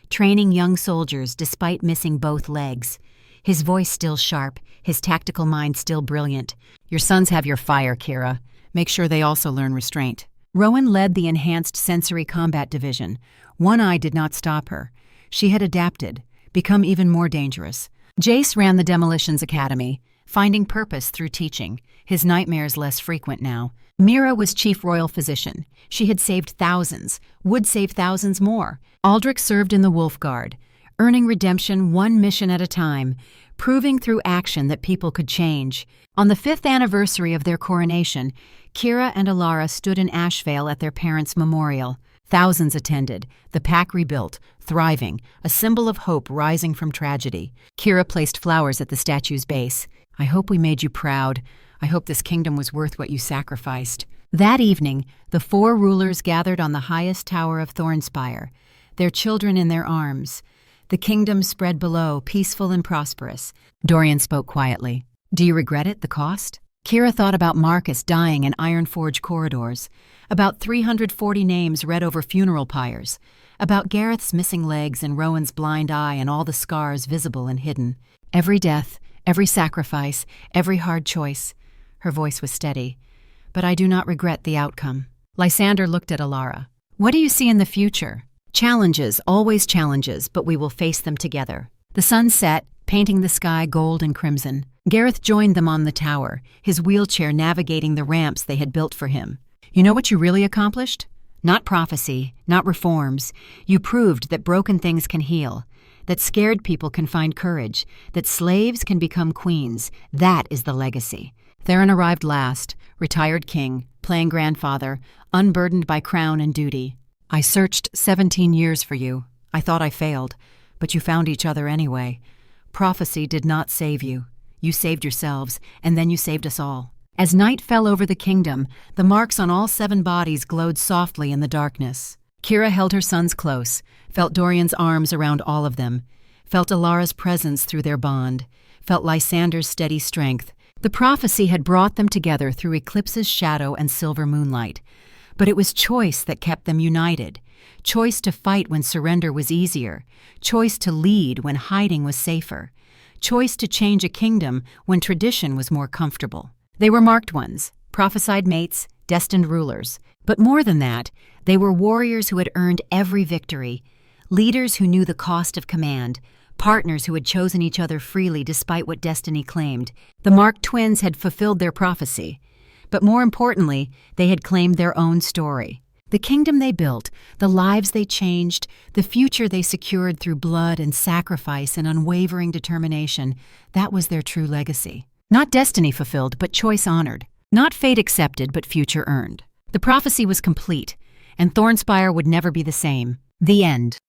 training young soldiers despite missing both legs. His voice still sharp, his tactical mind still brilliant. Your sons have your fire, Kira. Make sure they also learn restraint. Rowan led the Enhanced Sensory Combat Division. One eye did not stop her. She had adapted, become even more dangerous. Jace ran the Demolitions Academy, finding purpose through teaching, his nightmares less frequent now. Mira was chief royal physician. She had saved thousands, would save thousands more. Aldrich served in the Wolf Guard, earning redemption 1 mission at a time, proving through action that people could change. On the 5th anniversary of their coronation, Kira and Alara stood in Asheville at their parents' memorial. Thousands attended, the pack rebuilt, thriving, a symbol of hope rising from tragedy. Kira placed flowers at the statue's base. I hope we made you proud. I hope this kingdom was worth what you sacrificed. That evening, the 4 rulers gathered on the highest tower of Thornspire, their children in their arms. The kingdom spread below, peaceful and prosperous. Dorian spoke quietly. Do you regret it, the cost? Kira thought about Marcus dying in Ironforge corridors, about 340 names read over funeral pyres, about Gareth's missing legs and Rowan's blind eye and all the scars visible and hidden. Every death, every sacrifice, every hard choice. Her voice was steady. but I do not regret the outcome." Lysander looked at Alara. "What do you see in the future?" "Challenges, always challenges, but we will face them together." The sun set, painting the sky gold and crimson. Gareth joined them on the tower, his wheelchair navigating the ramps they had built for him. "You know what you really accomplished? Not prophecy, not reforms. You proved that broken things can heal, that scared people can find courage, that slaves can become queens. That is the legacy." Theron arrived last, retired king, playing grandfather, unburdened by crown and duty. "I searched 17 years for you. I thought I failed, but you found each other anyway. Prophecy did not save you. You saved yourselves, and then you saved us all." As night fell over the kingdom, the marks on all 7 bodies glowed softly in the darkness. Kira held her sons close, felt Dorian's arms around all of them, felt Alara's presence through their bond, felt Lysander's steady strength. The prophecy had brought them together through Eclipse's shadow and silver moonlight. But it was choice that kept them united. Choice to fight when surrender was easier. Choice to lead when hiding was safer. Choice to change a kingdom when tradition was more comfortable. They were marked ones, prophesied mates, destined rulers. But more than that, they were warriors who had earned every victory, leaders who knew the cost of command, partners who had chosen each other freely despite what destiny claimed. The marked twins had fulfilled their prophecy. But more importantly, they had claimed their own story. The kingdom they built, the lives they changed, the future they secured through blood and sacrifice and unwavering determination, that was their true legacy. Not destiny fulfilled, but choice honored. Not fate accepted, but future earned. The prophecy was complete, and Thornspire would never be the same. The end.